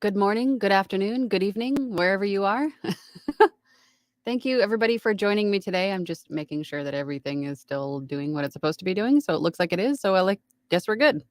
Good morning, good afternoon, good evening, wherever you are. Thank you, everybody, for joining me today. I'm just making sure that everything is still doing what it's supposed to be doing. So it looks like it is. So guess we're good.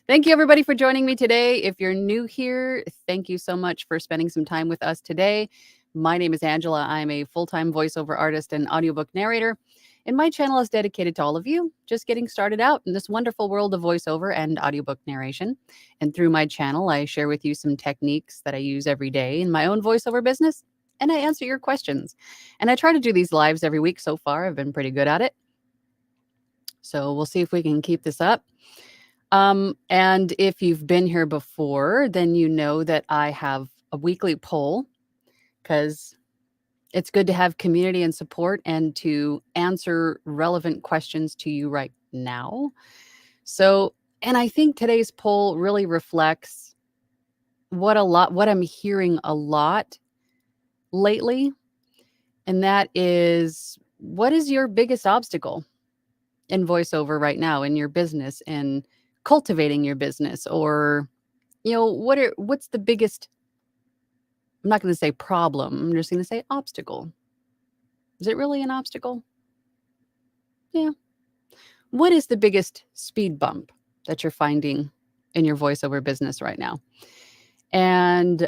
Thank you, everybody, for joining me today. If you're new here, thank you so much for spending some time with us today. My name is Angela. I'm a full-time voiceover artist and audiobook narrator. And my channel is dedicated to all of you just getting started out in this wonderful world of voiceover and audiobook narration. And through my channel, I share with you some techniques that I use every day in my own voiceover business, and I answer your questions. And I try to do these lives every week so far. I've been pretty good at it. So we'll see if we can keep this up. And if you've been here before, then you know that I have a weekly poll because it's good to have community and support and to answer relevant questions to you right now. So, and I think today's poll really reflects what I'm hearing a lot lately. And that is, what is your biggest obstacle in voiceover right now in your business and cultivating your business? Or, what's the biggest, I'm not going to say problem, I'm just going to say obstacle. Is it really an obstacle? Yeah. What is the biggest speed bump that you're finding in your voiceover business right now? And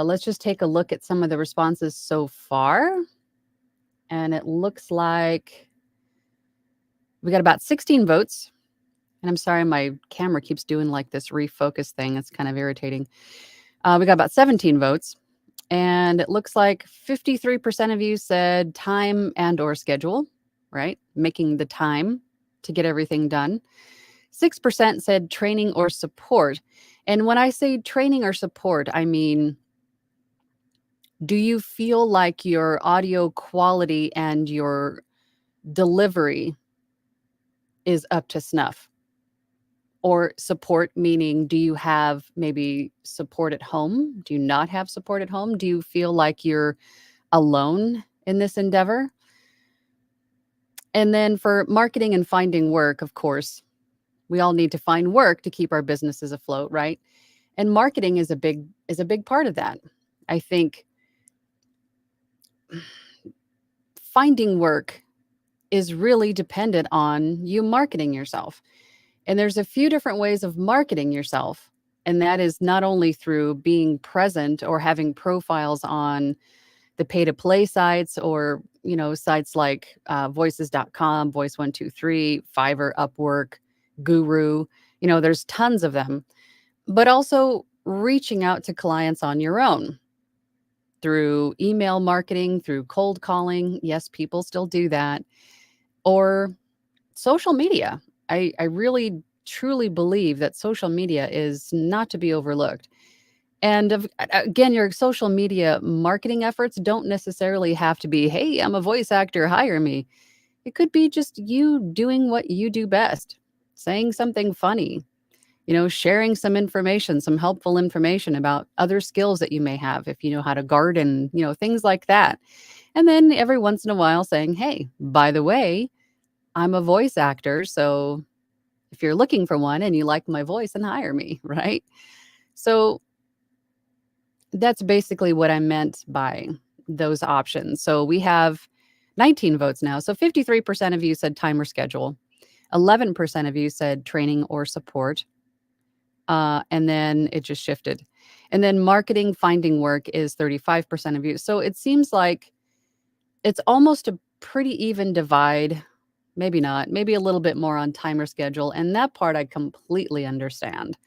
let's just take a look at some of the responses so far. And it looks like we got about 16 votes. And I'm sorry, my camera keeps doing like this refocus thing. It's kind of irritating. We got about 17 votes. And it looks like 53% of you said time and or schedule, right? Making the time to get everything done. 6% said training or support. And when I say training or support, I mean, do you feel like your audio quality and your delivery is up to snuff? Or support, meaning, do you have maybe support at home? Do you not have support at home? Do you feel like you're alone in this endeavor? And then for marketing and finding work, of course, we all need to find work to keep our businesses afloat, right? And marketing is a big part of that. I think finding work is really dependent on you marketing yourself. And there's a few different ways of marketing yourself. And that is not only through being present or having profiles on the pay to play sites or, sites like voices.com, Voice123, Fiverr, Upwork, Guru. There's tons of them. But also reaching out to clients on your own through email marketing, through cold calling. Yes, people still do that. Or social media. I really truly believe that social media is not to be overlooked. And again, your social media marketing efforts don't necessarily have to be, hey, I'm a voice actor, hire me. It could be just you doing what you do best, saying something funny, sharing some information, some helpful information about other skills that you may have, if you know how to garden, things like that. And then every once in a while saying, hey, by the way, I'm a voice actor, so if you're looking for one and you like my voice, then hire me, right? So that's basically what I meant by those options. So we have 19 votes now. So 53% of you said time or schedule. 11% of you said training or support. And then it just shifted. And then marketing, finding work is 35% of you. So it seems like it's almost a pretty even divide. Maybe not, maybe a little bit more on timer schedule. And that part I completely understand,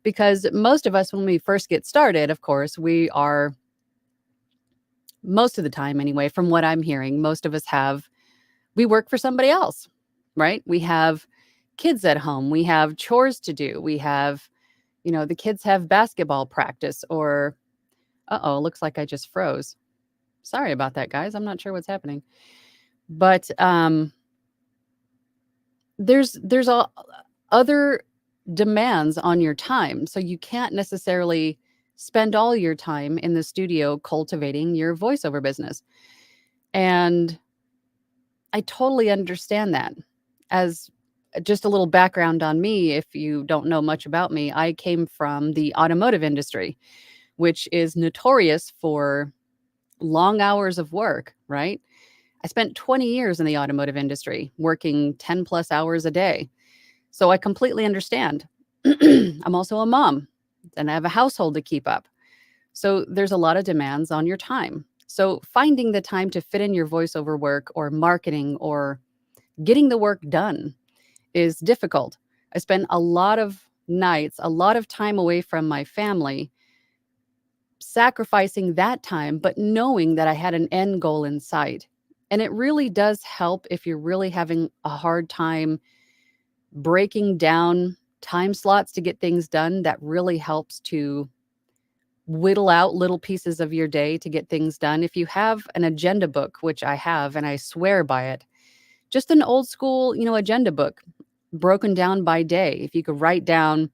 because most of us, when we first get started, of course, we are, most of the time anyway, from what I'm hearing, most of us we work for somebody else, right? We have kids at home. We have chores to do. We have, the kids have basketball practice or, looks like I just froze. Sorry about that, guys. I'm not sure what's happening. But, there's other demands on your time. So you can't necessarily spend all your time in the studio cultivating your voiceover business. And I totally understand that. As just a little background on me, if you don't know much about me, I came from the automotive industry, which is notorious for long hours of work, right? I spent 20 years in the automotive industry, working 10 plus hours a day. So I completely understand. I'm also a mom and I have a household to keep up. So there's a lot of demands on your time. So finding the time to fit in your voiceover work or marketing or getting the work done is difficult. I spend a lot of nights, a lot of time away from my family, sacrificing that time, but knowing that I had an end goal in sight. And it really does help if you're really having a hard time breaking down time slots to get things done. That really helps to whittle out little pieces of your day to get things done. If you have an agenda book, which I have, and I swear by it, just an old school, agenda book broken down by day. If you could write down,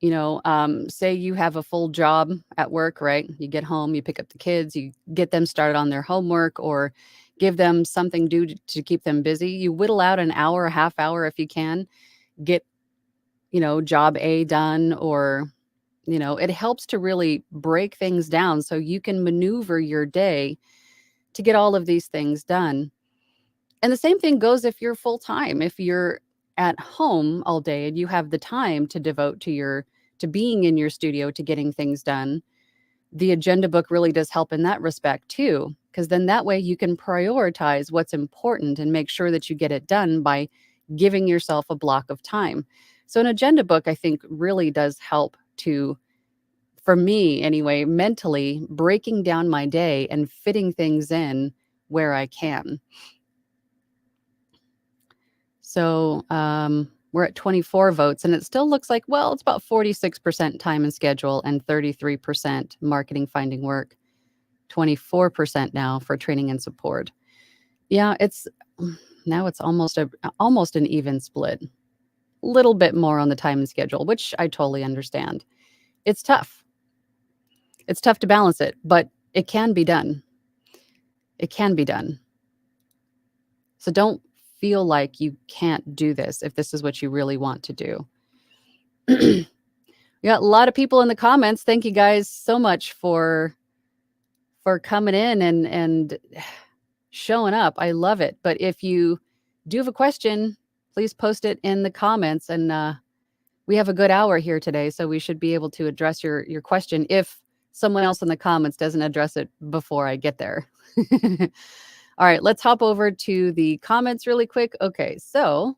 say you have a full job at work, right? You get home, you pick up the kids, you get them started on their homework or give them something due to keep them busy. You whittle out an hour, a half hour if you can, get, job A done, or, it helps to really break things down so you can maneuver your day to get all of these things done. And the same thing goes if you're full time. If you're at home all day and you have the time to devote to being in your studio to getting things done, the agenda book really does help in that respect too, because then that way you can prioritize what's important and make sure that you get it done by giving yourself a block of time. So an agenda book, I think, really does help to, for me anyway, mentally breaking down my day and fitting things in where I can. So we're at 24 votes, and it still looks like, well, it's about 46% time and schedule and 33% marketing finding work, 24% now for training and support. Yeah, now it's almost an even split. A little bit more on the time and schedule, which I totally understand. It's tough. It's tough to balance it, but it can be done. It can be done. So don't feel like you can't do this if this is what you really want to do. We got a lot of people in the comments. Thank you guys so much for coming in and showing up. I love it. But if you do have a question, please post it in the comments. And we have a good hour here today, so we should be able to address your question if someone else in the comments doesn't address it before I get there. All right, let's hop over to the comments really quick. Okay, so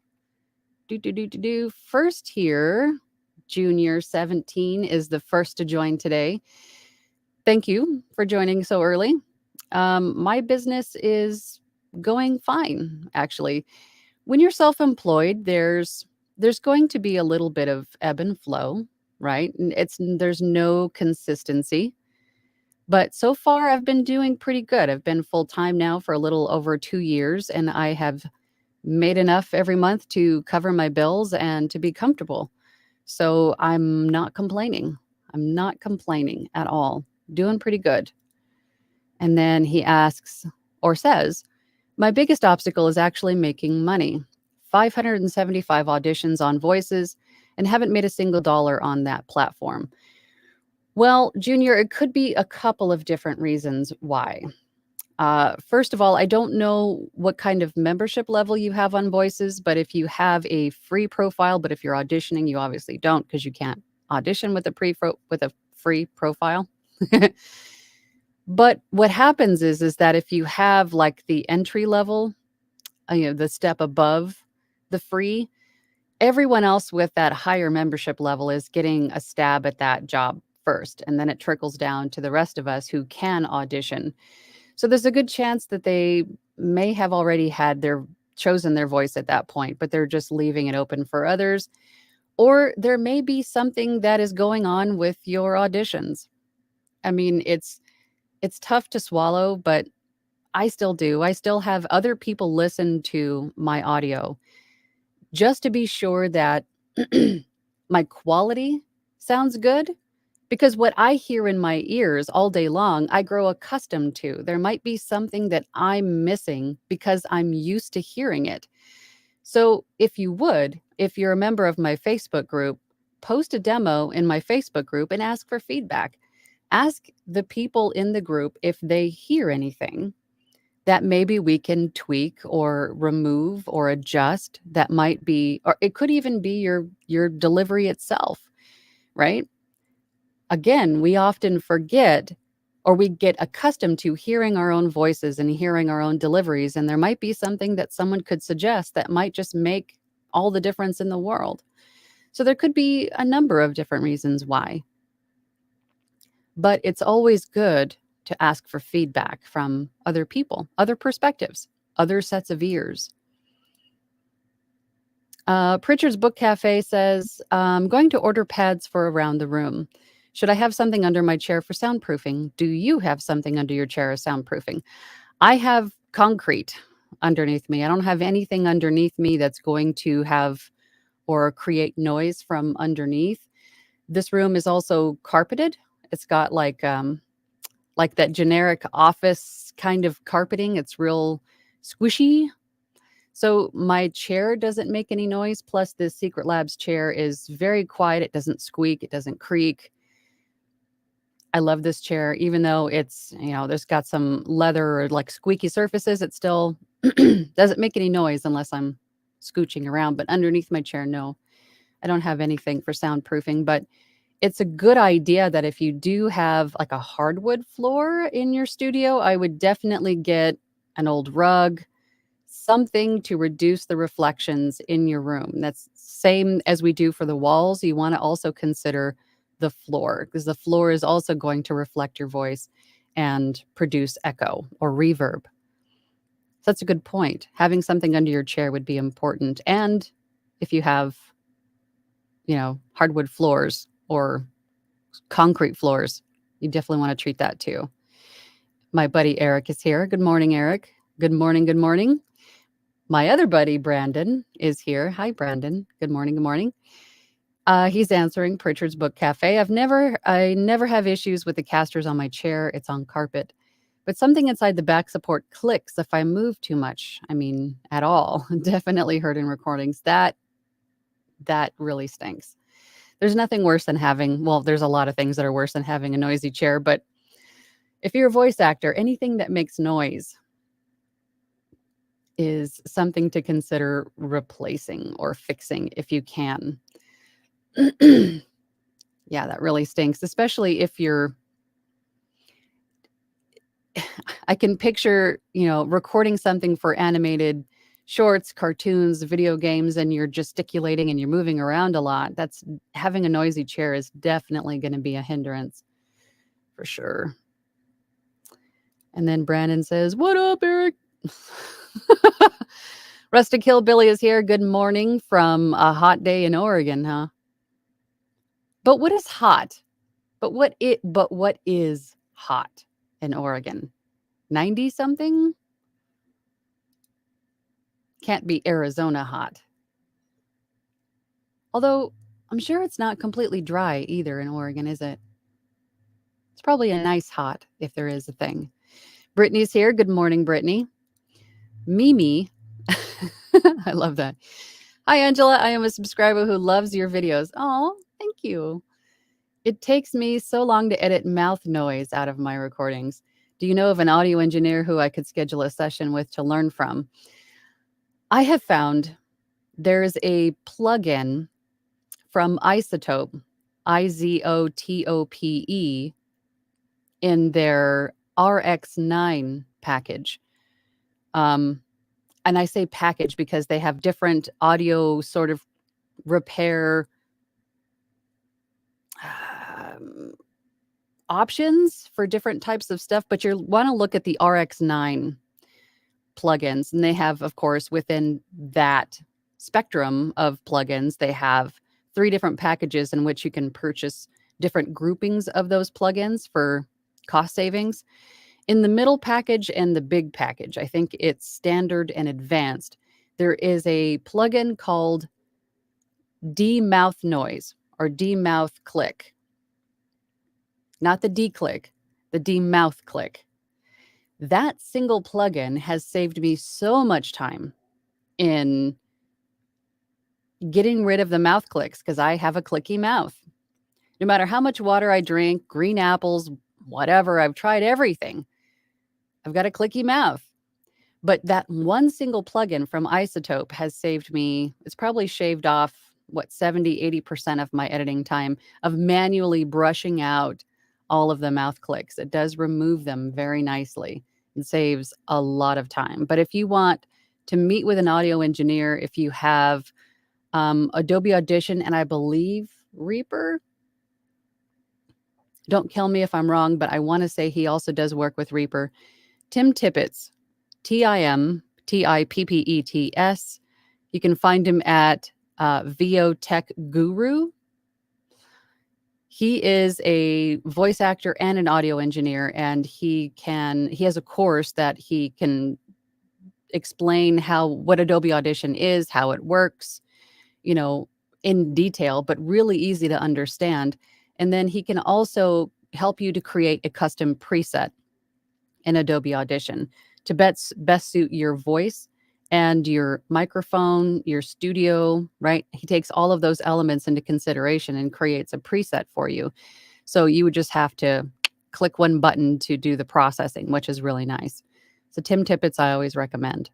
first here, Junior 17 is the first to join today. Thank you for joining so early. My business is going fine, actually. When you're self-employed, there's going to be a little bit of ebb and flow, right? And there's no consistency. But so far, I've been doing pretty good. I've been full-time now for a little over 2 years, and I have made enough every month to cover my bills and to be comfortable. So I'm not complaining. I'm not complaining at all. Doing pretty good. And then he asks or says, my biggest obstacle is actually making money. 575 auditions on Voices and haven't made a single dollar on that platform. Well, Junior, it could be a couple of different reasons why. First of all, I don't know what kind of membership level you have on Voices, but if you have a free profile, but if you're auditioning, you obviously don't because you can't audition with a free profile. But what happens is that if you have like the entry level, the step above the free, everyone else with that higher membership level is getting a stab at that job first, and then it trickles down to the rest of us who can audition. So there's a good chance that they may have already chosen their voice at that point, but they're just leaving it open for others. Or there may be something that is going on with your auditions. I mean, it's tough to swallow, but I still do. I still have other people listen to my audio just to be sure that my quality sounds good. Because what I hear in my ears all day long, I grow accustomed to. There might be something that I'm missing because I'm used to hearing it. So if you're a member of my Facebook group, post a demo in my Facebook group and ask for feedback. Ask the people in the group if they hear anything that maybe we can tweak or remove or adjust. That might be, or it could even be your delivery itself, right? Again, we often forget, or we get accustomed to hearing our own voices and hearing our own deliveries, and there might be something that someone could suggest that might just make all the difference in the world. So there could be a number of different reasons why. But it's always good to ask for feedback from other people, other perspectives, other sets of ears. Pritchard's Book Cafe says, I'm going to order pads for around the room. Should I have something under my chair for soundproofing? Do you have something under your chair as soundproofing? I have concrete underneath me. I don't have anything underneath me that's going to have or create noise from underneath. This room is also carpeted. It's got like that generic office kind of carpeting. It's real squishy. So my chair doesn't make any noise. Plus, this Secret Labs chair is very quiet. It doesn't squeak. It doesn't creak. I love this chair, even though it's, there's got some leather or like squeaky surfaces. It still doesn't make any noise unless I'm scooching around. But underneath my chair, no, I don't have anything for soundproofing. But it's a good idea that if you do have like a hardwood floor in your studio, I would definitely get an old rug, something to reduce the reflections in your room. That's same as we do for the walls. You want to also consider the floor, because the floor is also going to reflect your voice and produce echo or reverb. So that's a good point. Having something under your chair would be important. And if you have, hardwood floors or concrete floors, you definitely want to treat that too. My buddy Eric is here. Good morning, Eric. Good morning. Good morning. My other buddy, Brandon, is here. Hi, Brandon. Good morning. Good morning. He's answering Pritchard's Book Cafe. I never have issues with the casters on my chair. It's on carpet. But something inside the back support clicks if I move too much. I mean, at all. Definitely heard in recordings. That really stinks. There's nothing worse than there's a lot of things that are worse than having a noisy chair. But if you're a voice actor, anything that makes noise is something to consider replacing or fixing if you can. Yeah, that really stinks, especially if I can picture, recording something for animated shorts, cartoons, video games, and you're gesticulating and you're moving around a lot. Having a noisy chair is definitely going to be a hindrance for sure. And then Brandon says, "What up, Eric?" Rustic Hillbilly is here. Good morning from a hot day in Oregon, huh? But what is hot? But what is hot in Oregon? 90 something? Can't be Arizona hot. Although I'm sure it's not completely dry either in Oregon, is it? It's probably a nice hot if there is a thing. Brittany's here. Good morning, Brittany. Mimi. I love that. Hi, Angela. I am a subscriber who loves your videos. Oh, thank you. It takes me so long to edit mouth noise out of my recordings. Do you know of an audio engineer who I could schedule a session with to learn from? I have found there's a plugin from Isotope, Izotope, in their RX9 package. And I say package because they have different audio sort of repair options for different types of stuff, but you want to look at the RX9 plugins. And they have, of course, within that spectrum of plugins, they have 3 different packages in which you can purchase different groupings of those plugins for cost savings. In the middle package and the big package, I think it's standard and advanced, there is a plugin called D-Mouth Noise or D-Mouth Click. Not the D-Click, the D-Mouth Click. That single plugin has saved me so much time in getting rid of the mouth clicks because I have a clicky mouth. No matter how much water I drink, green apples, whatever, I've tried everything. I've got a clicky mouth. But that one single plugin from Isotope has saved me, it's probably shaved off, 70-80% of my editing time of manually brushing out all of the mouth clicks. It does remove them very nicely and saves a lot of time. But if you want to meet with an audio engineer, if you have Adobe Audition and I believe Reaper, don't kill me if I'm wrong, but I want to say he also does work with Reaper. Tim Tippett, TimTippets. You can find him at VO Tech Guru. He is a voice actor and an audio engineer, and he has a course that he can explain what Adobe Audition is, how it works, in detail, but really easy to understand. And then he can also help you to create a custom preset in Adobe Audition to best suit your voice and your microphone, your studio, right? He takes all of those elements into consideration and creates a preset for you. So you would just have to click one button to do the processing, which is really nice. So Tim Tippett, I always recommend.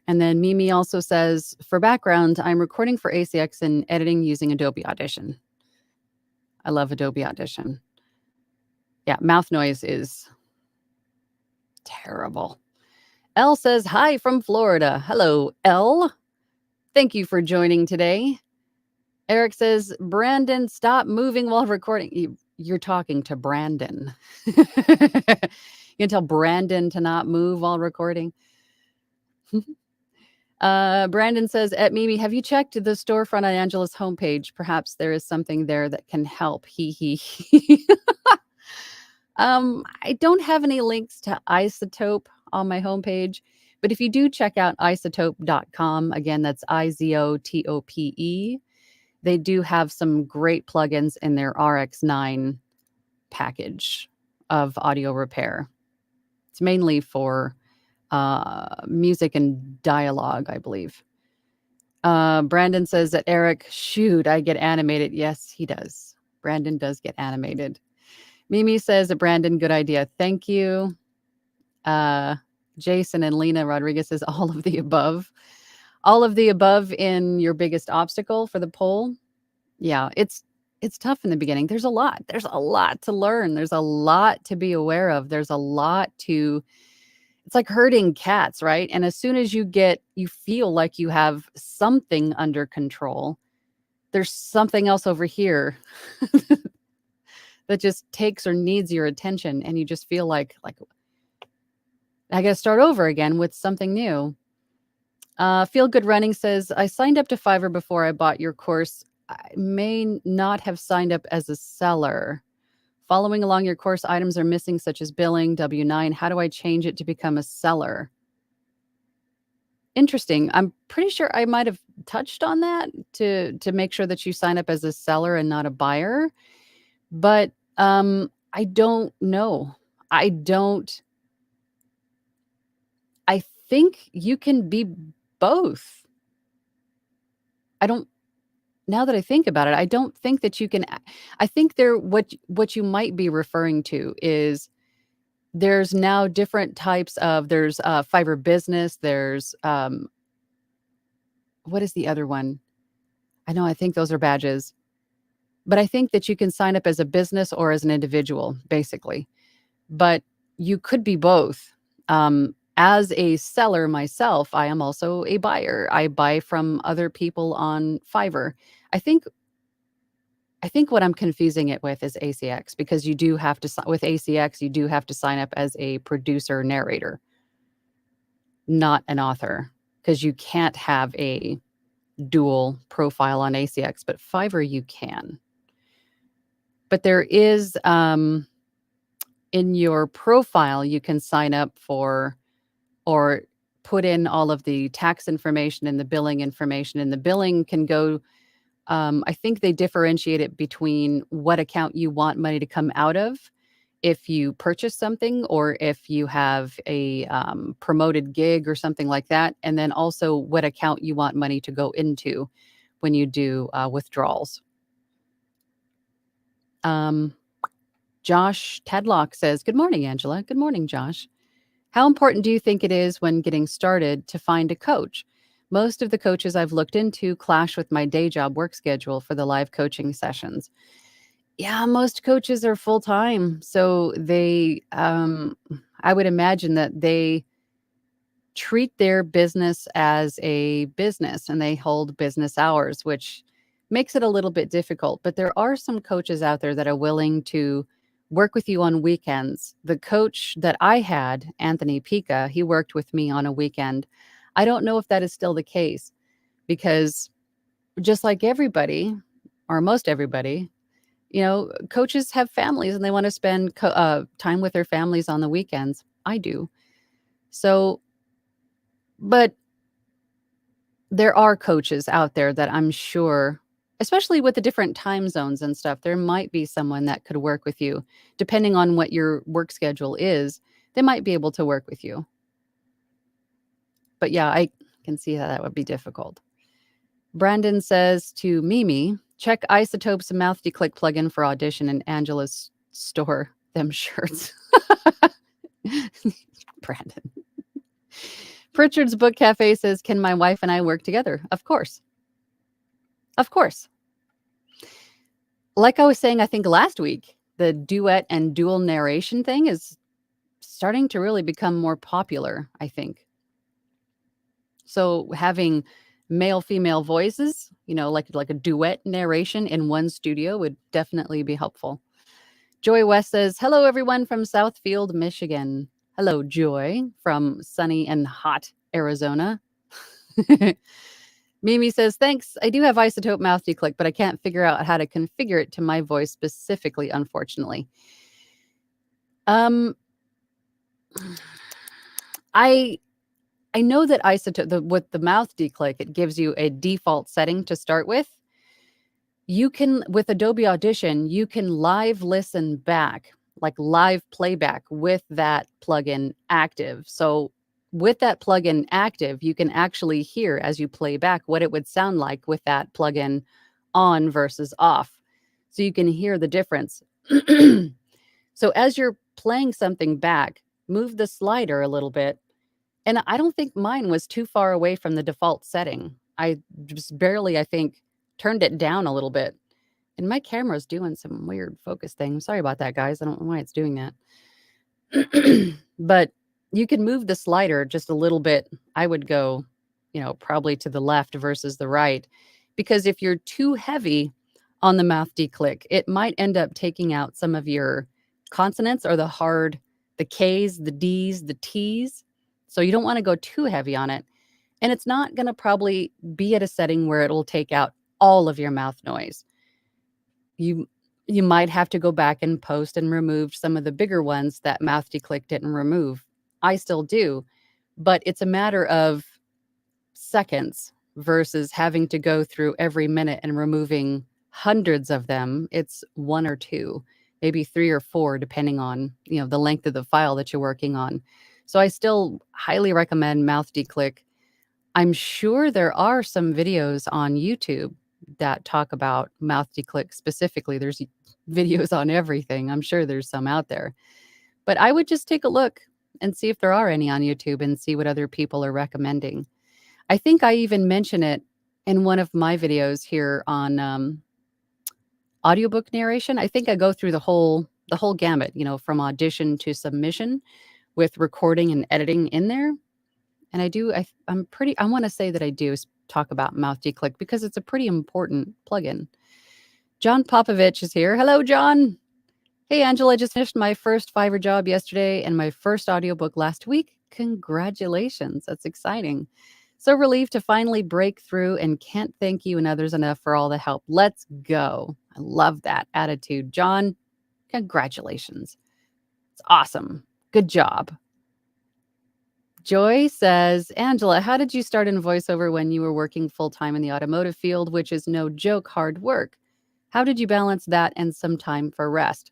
And then Mimi also says, for background, I'm recording for ACX and editing using Adobe Audition. I love Adobe Audition. Yeah, mouth noise is terrible. Elle says, hi from Florida. Hello, Elle. Thank you for joining today. Eric says, Brandon, stop moving while recording. You're talking to Brandon. You can tell Brandon to not move while recording. Brandon says, at Mimi, have you checked the storefront on Angela's homepage? Perhaps there is something there that can help. He. I don't have any links to Isotope on my homepage, but if you do check out isotope.com, again, that's IZOTOPE, they do have some great plugins in their RX9 package of audio repair. It's mainly for music and dialogue, I believe. Brandon says that Eric, shoot, I get animated. Yes, he does. Brandon does get animated. Mimi says that Brandon, good idea. Thank you. Jason and Lena Rodriguez says all of the above. All of the above in your biggest obstacle for the poll. Yeah, it's tough in the beginning. There's a lot to learn. There's a lot to be aware of. There's a lot it's like herding cats, right? And as soon as you feel like you have something under control, there's something else over here that just takes or needs your attention. And you just feel like I got to start over again with something new. Feel Good Running says, I signed up to Fiverr before I bought your course. I may not have signed up as a seller. Following along your course, items are missing, such as billing, W-9. How do I change it to become a seller? Interesting. I'm pretty sure I might have touched on that to make sure that you sign up as a seller and not a buyer. But I don't know. I think you can be both. Now that I think about it, I don't think that you can. I think what you might be referring to is there's now different types of, there's Fiverr Business. There's, what is the other one? I think those are badges. But I think that you can sign up as a business or as an individual, basically. But you could be both. As a seller myself, I am also a buyer. I buy from other people on Fiverr. I think what I'm confusing it with is ACX, because you do have to, with ACX, you do have to sign up as a producer narrator, not an author, because you can't have a dual profile on ACX, but Fiverr you can. But there is, in your profile, you can sign up for or put in all of the tax information and the billing information, and the billing can go, I think they differentiate it between what account you want money to come out of if you purchase something or if you have a promoted gig or something like that, and then also what account you want money to go into when you do withdrawals. Josh Tadlock says, "Good morning, Angela." Good morning, Josh. How important do you think it is when getting started to find a coach? Most of the coaches I've looked into clash with my day job work schedule for the live coaching sessions. Yeah, most coaches are full time. So I would imagine that they treat their business as a business and they hold business hours, which makes it a little bit difficult. But there are some coaches out there that are willing to work with you on weekends. The coach that I had, Anthony Pica, he worked with me on a weekend. I don't know if that is still the case because just like everybody, or most everybody, coaches have families and they want to spend time with their families on the weekends. I do. So, but there are coaches out there that I'm sure, especially with the different time zones and stuff, there might be someone that could work with you. Depending on what your work schedule is, they might be able to work with you. But yeah, I can see how that would be difficult. Brandon says to Mimi, check Isotope's mouth declick plugin for audition in Angela's store them shirts. Brandon. Pritchard's Book Cafe says, can my wife and I work together? Of course. Of course. Like I was saying, I think last week, the duet and dual narration thing is starting to really become more popular, I think. So having male female voices, like a duet narration in one studio would definitely be helpful. Joy West says, hello everyone from Southfield, Michigan. Hello, Joy from sunny and hot Arizona. Mimi says, thanks. I do have Isotope mouth declick, but I can't figure out how to configure it to my voice specifically, unfortunately. I know that Isotope, with the mouth declick, it gives you a default setting to start with. You can, with Adobe Audition, you can live listen back, like live playback with that plugin active. So with that plugin active, you can actually hear as you play back what it would sound like with that plugin on versus off. So you can hear the difference. So as you're playing something back, move the slider a little bit. And I don't think mine was too far away from the default setting. I just barely, I think, turned it down a little bit. And my camera's doing some weird focus thing. Sorry about that, guys. I don't know why it's doing that. But you can move the slider just a little bit. I would go, probably to the left versus the right. Because if you're too heavy on the mouth declick, it might end up taking out some of your consonants or the K's, the D's, the T's. So you don't want to go too heavy on it. And it's not going to probably be at a setting where it'll take out all of your mouth noise. You might have to go back and post and remove some of the bigger ones that mouth declick didn't remove. I still do, but it's a matter of seconds versus having to go through every minute and removing hundreds of them. It's one or two, maybe three or four, depending on, the length of the file that you're working on. So I still highly recommend mouth declick. I'm sure there are some videos on YouTube that talk about mouth declick specifically. There's videos on everything. I'm sure there's some out there. But I would just take a look and see if there are any on YouTube and see what other people are recommending. I think I even mention it in one of my videos here on audiobook narration. I think I go through the whole gamut, from audition to submission with recording and editing in there. And I want to say that I do talk about mouth declick because it's a pretty important plugin. John Popovich is here. Hello, John. Hey, Angela, I just finished my first Fiverr job yesterday and my first audiobook last week. Congratulations. That's exciting. So relieved to finally break through and can't thank you and others enough for all the help. Let's go. I love that attitude. John, congratulations. It's awesome. Good job. Joy says, Angela, how did you start in voiceover when you were working full-time in the automotive field, which is no joke hard work? How did you balance that and some time for rest?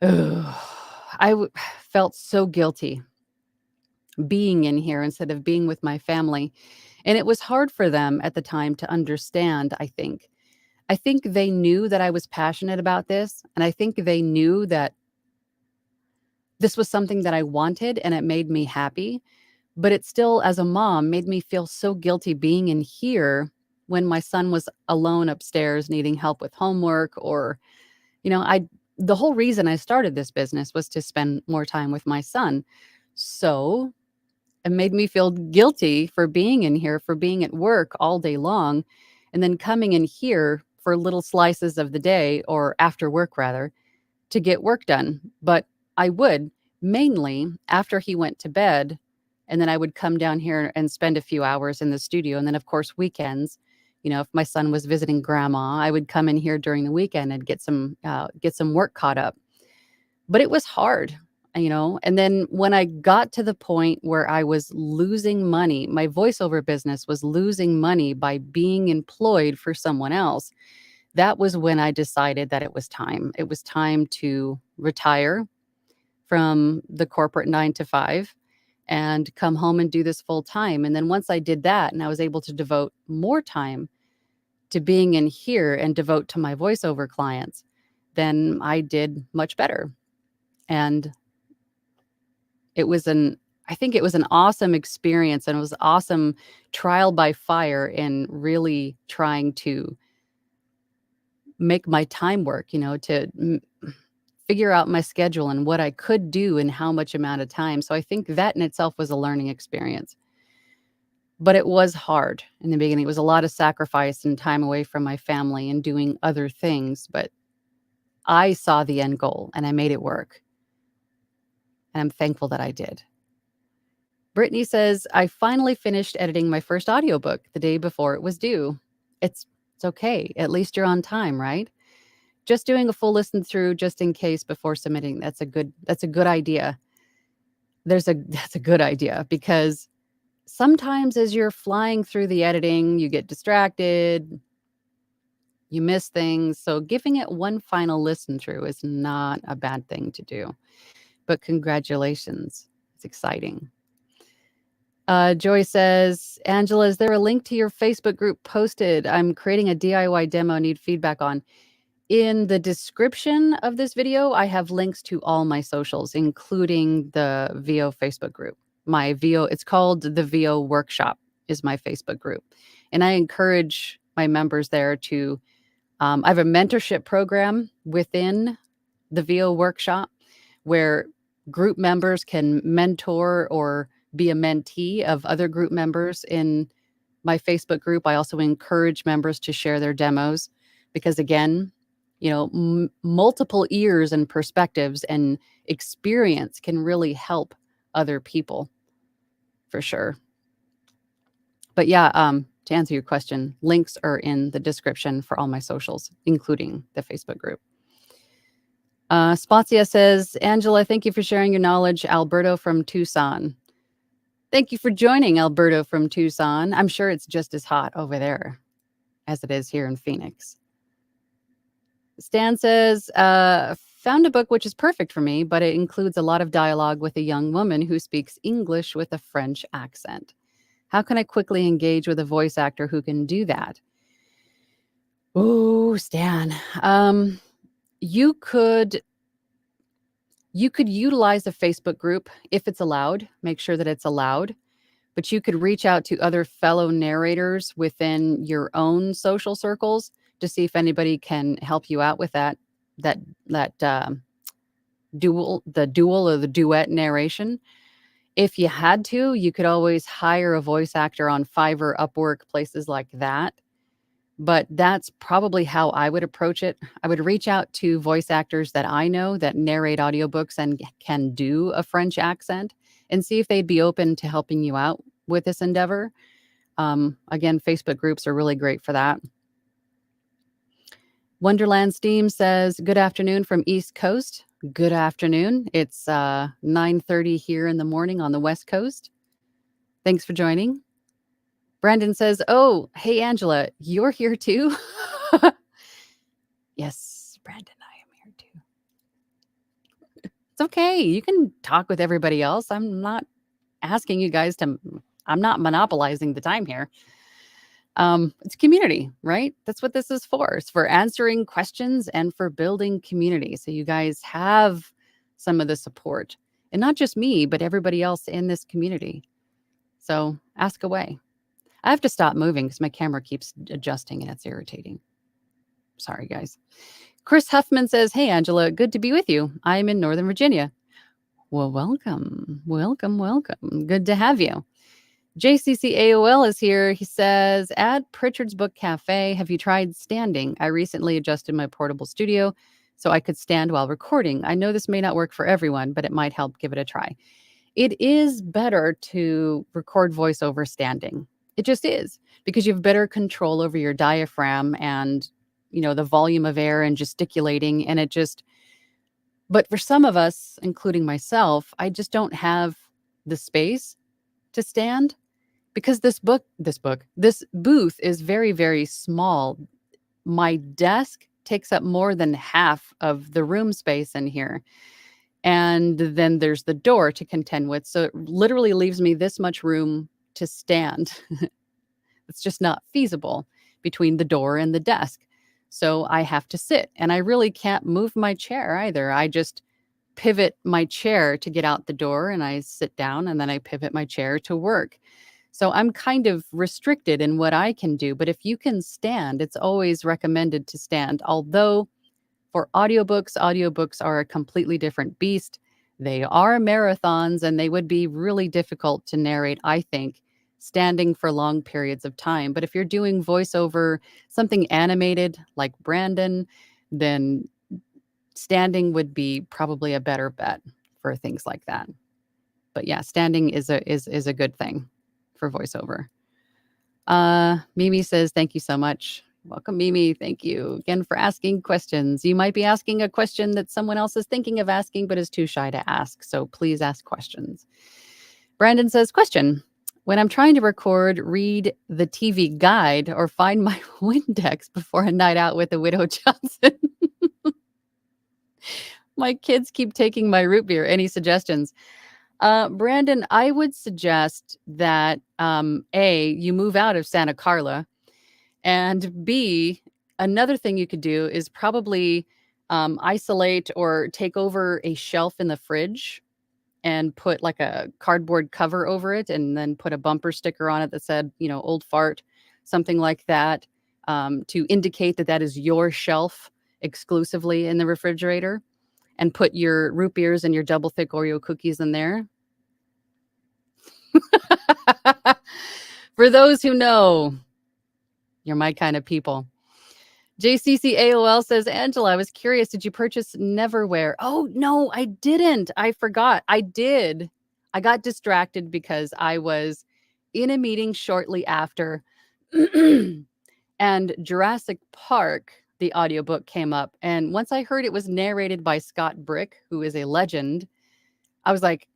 felt so guilty being in here instead of being with my family. And it was hard for them at the time to understand, I think. I think they knew that I was passionate about this, and I think they knew that this was something that I wanted and it made me happy, but it still, as a mom, made me feel so guilty being in here when my son was alone upstairs needing help with homework or, I the whole reason I started this business was to spend more time with my son. So, it made me feel guilty for being in here, for being at work all day long, and then coming in here for little slices of the day or after work rather to get work done. But I would mainly after he went to bed, and then I would come down here and spend a few hours in the studio. And then, of course, weekends, if my son was visiting grandma, I would come in here during the weekend and get some work caught up. But it was hard, And then when I got to the point where I was losing money, my voiceover business was losing money by being employed for someone else. That was when I decided that it was time. It was time to retire from the corporate 9 to 5 and come home and do this full time. And then once I did that and I was able to devote more time to being in here and devote to my voiceover clients, then I did much better. And I think it was an awesome experience, and it was awesome trial by fire in really trying to make my time work, to figure out my schedule and what I could do in how much amount of time. So I think that in itself was a learning experience. But it was hard in the beginning. It was a lot of sacrifice and time away from my family and doing other things. But I saw the end goal and I made it work. And I'm thankful that I did. Brittany says, I finally finished editing my first audiobook the day before it was due. It's okay. At least you're on time, right? Just doing a full listen through just in case before submitting. That's a good idea. That's a good idea because sometimes as you're flying through the editing, you get distracted, you miss things. So giving it one final listen through is not a bad thing to do. But congratulations. It's exciting. Joy says, Angela, is there a link to your Facebook group posted? I'm creating a DIY demo I need feedback on. In the description of this video, I have links to all my socials, including the VO Facebook group. My VO, it's called the VO Workshop, is my Facebook group. And I encourage my members there to, I have a mentorship program within the VO Workshop where group members can mentor or be a mentee of other group members in my Facebook group. I also encourage members to share their demos because, again, multiple ears and perspectives and experience can really help other people for sure. But yeah, to answer your question, links are in the description for all my socials, including the Facebook group. Spazia says, Angela, thank you for sharing your knowledge. Alberto from Tucson. Thank you for joining, Alberto from Tucson. I'm sure it's just as hot over there as it is here in Phoenix. Stan says, found a book which is perfect for me, but it includes a lot of dialogue with a young woman who speaks English with a French accent. How can I quickly engage with a voice actor who can do that? Oh, Stan. You could utilize a Facebook group if it's allowed. Make sure that it's allowed. But you could reach out to other fellow narrators within your own social circles to see if anybody can help you out with that dual or the duet narration. If you had to, you could always hire a voice actor on Fiverr, Upwork, places like that. But that's probably how I would approach it. I would reach out to voice actors that I know that narrate audiobooks and can do a French accent and see if they'd be open to helping you out with this endeavor. Again, Facebook groups are really great for that. Wonderland Steam says, good afternoon from East Coast. Good afternoon. It's 9:30 here in the morning on the West Coast. Thanks for joining. Brandon says, oh, hey, Angela, you're here too? Yes, Brandon, I am here too. It's okay. You can talk with everybody else. I'm not asking you guys to, I'm not monopolizing the time here. It's community, right? That's what this is for. It's for answering questions and for building community. So you guys have some of the support, and not just me, but everybody else in this community. So ask away. I have to stop moving because my camera keeps adjusting and it's irritating. Sorry, guys. Chris Huffman says, "Hey, Angela, good to be with you. I'm in Northern Virginia." Well, welcome. Welcome, welcome. Good to have you. JCCAOL is here. He says, at Pritchard's Book Cafe, have you tried standing? I recently adjusted my portable studio so I could stand while recording. I know this may not work for everyone, but it might help. Give it a try. It is better to record voiceover standing. It just is, because you have better control over your diaphragm and, the volume of air and gesticulating. And but for some of us, including myself, I just don't have the space to stand. Because this booth is very, very small. My desk takes up more than half of the room space in here. And then there's the door to contend with. So it literally leaves me this much room to stand. It's just not feasible between the door and the desk. So I have to sit, and I really can't move my chair either. I just pivot my chair to get out the door, and I sit down, and then I pivot my chair to work. So I'm kind of restricted in what I can do. But if you can stand, it's always recommended to stand. Although for audiobooks are a completely different beast. They are marathons, and they would be really difficult to narrate, I think, standing for long periods of time. But if you're doing voiceover, something animated like Brandon, then standing would be probably a better bet for things like that. But yeah, standing is a good thing for voiceover. Mimi says, thank you so much. Welcome, Mimi. Thank you again for asking questions. You might be asking a question that someone else is thinking of asking, but is too shy to ask. So please ask questions. Brandon says, question. When I'm trying to record, read the TV guide, or find my Windex before a night out with the Widow Johnson, my kids keep taking my root beer. Any suggestions? Brandon, I would suggest that A, you move out of Santa Carla, and B, another thing you could do is probably isolate or take over a shelf in the fridge and put like a cardboard cover over it, and then put a bumper sticker on it that said, old fart, something like that, to indicate that is your shelf exclusively in the refrigerator, and put your root beers and your double thick Oreo cookies in there. For those who know, you're my kind of people. JCCAOL says, Angela, I was curious, did you purchase Neverwhere? Oh, no, I didn't. I forgot. I did. I got distracted because I was in a meeting shortly after, and Jurassic Park, the audiobook, came up. And once I heard it was narrated by Scott Brick, who is a legend, I was like,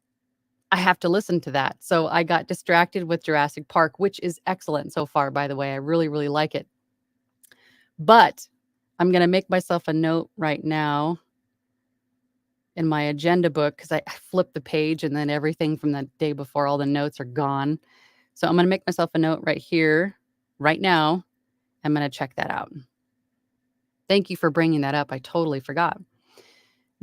I have to listen to that. So I got distracted with Jurassic Park, which is excellent so far, by the way. I really, really like it. But I'm going to make myself a note right now in my agenda book, because I flipped the page and then everything from the day before, all the notes are gone. So I'm going to make myself a note right here, right now. I'm going to check that out. Thank you for bringing that up. I totally forgot.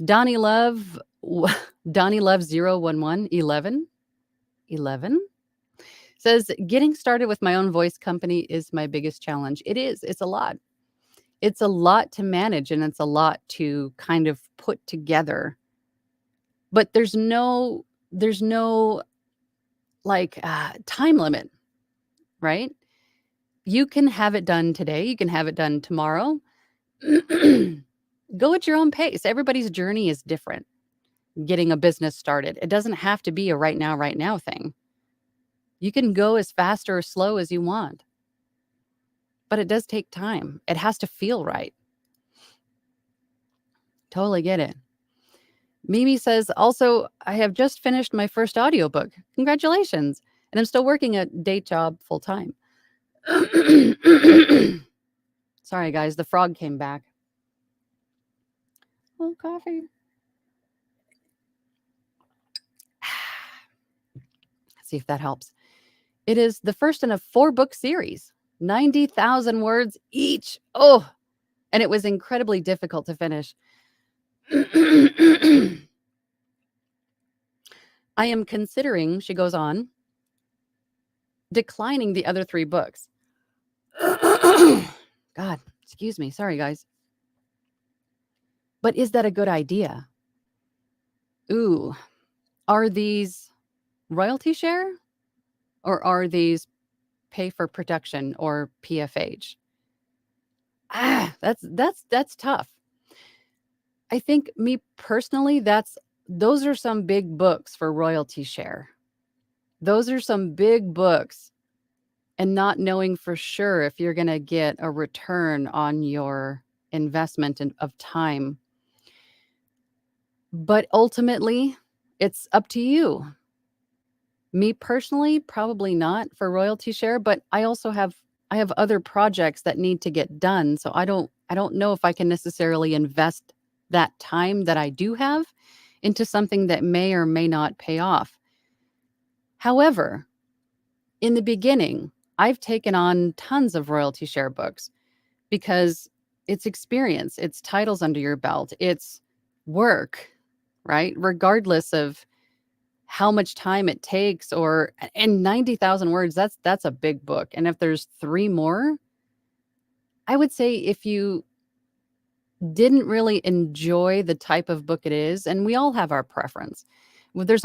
Donnie Love 01111 says, getting started with my own voice company is my biggest challenge. It is. It's a lot. It's a lot to manage, and it's a lot to kind of put together. But there's no like time limit, right? You can have it done today. You can have it done tomorrow. Go at your own pace. Everybody's journey is different. Getting a business started, it doesn't have to be a right now thing. You can go as fast or as slow as you want, but it does take time. It has to feel right. Totally get it. Mimi says, also, I have just finished my first audiobook. Congratulations. And I'm still working a day job full time. Sorry, guys. The frog came back. Oh, coffee. see if that helps. It is the first in a 4-book series, 90,000 words each. Oh, and it was incredibly difficult to finish. I am considering, she goes on, declining the other 3 books. God, excuse me. Sorry, guys. But is that a good idea? Ooh, are these royalty share or are these pay for production or PFH? That's tough. I think me personally, those are some big books for royalty share. Those are some big books, and not knowing for sure if you're going to get a return on your investment of time. But ultimately, it's up to you. Me personally, probably not for royalty share, but I have other projects that need to get done, so I don't know if I can necessarily invest that time that I do have into something that may or may not pay off. However, in the beginning, I've taken on tons of royalty share books because it's experience, it's titles under your belt, it's work, right? Regardless of how much time it takes, and 90,000 words, that's a big book. And if there's 3 more, I would say if you didn't really enjoy the type of book it is, and we all have our preference. Well, there's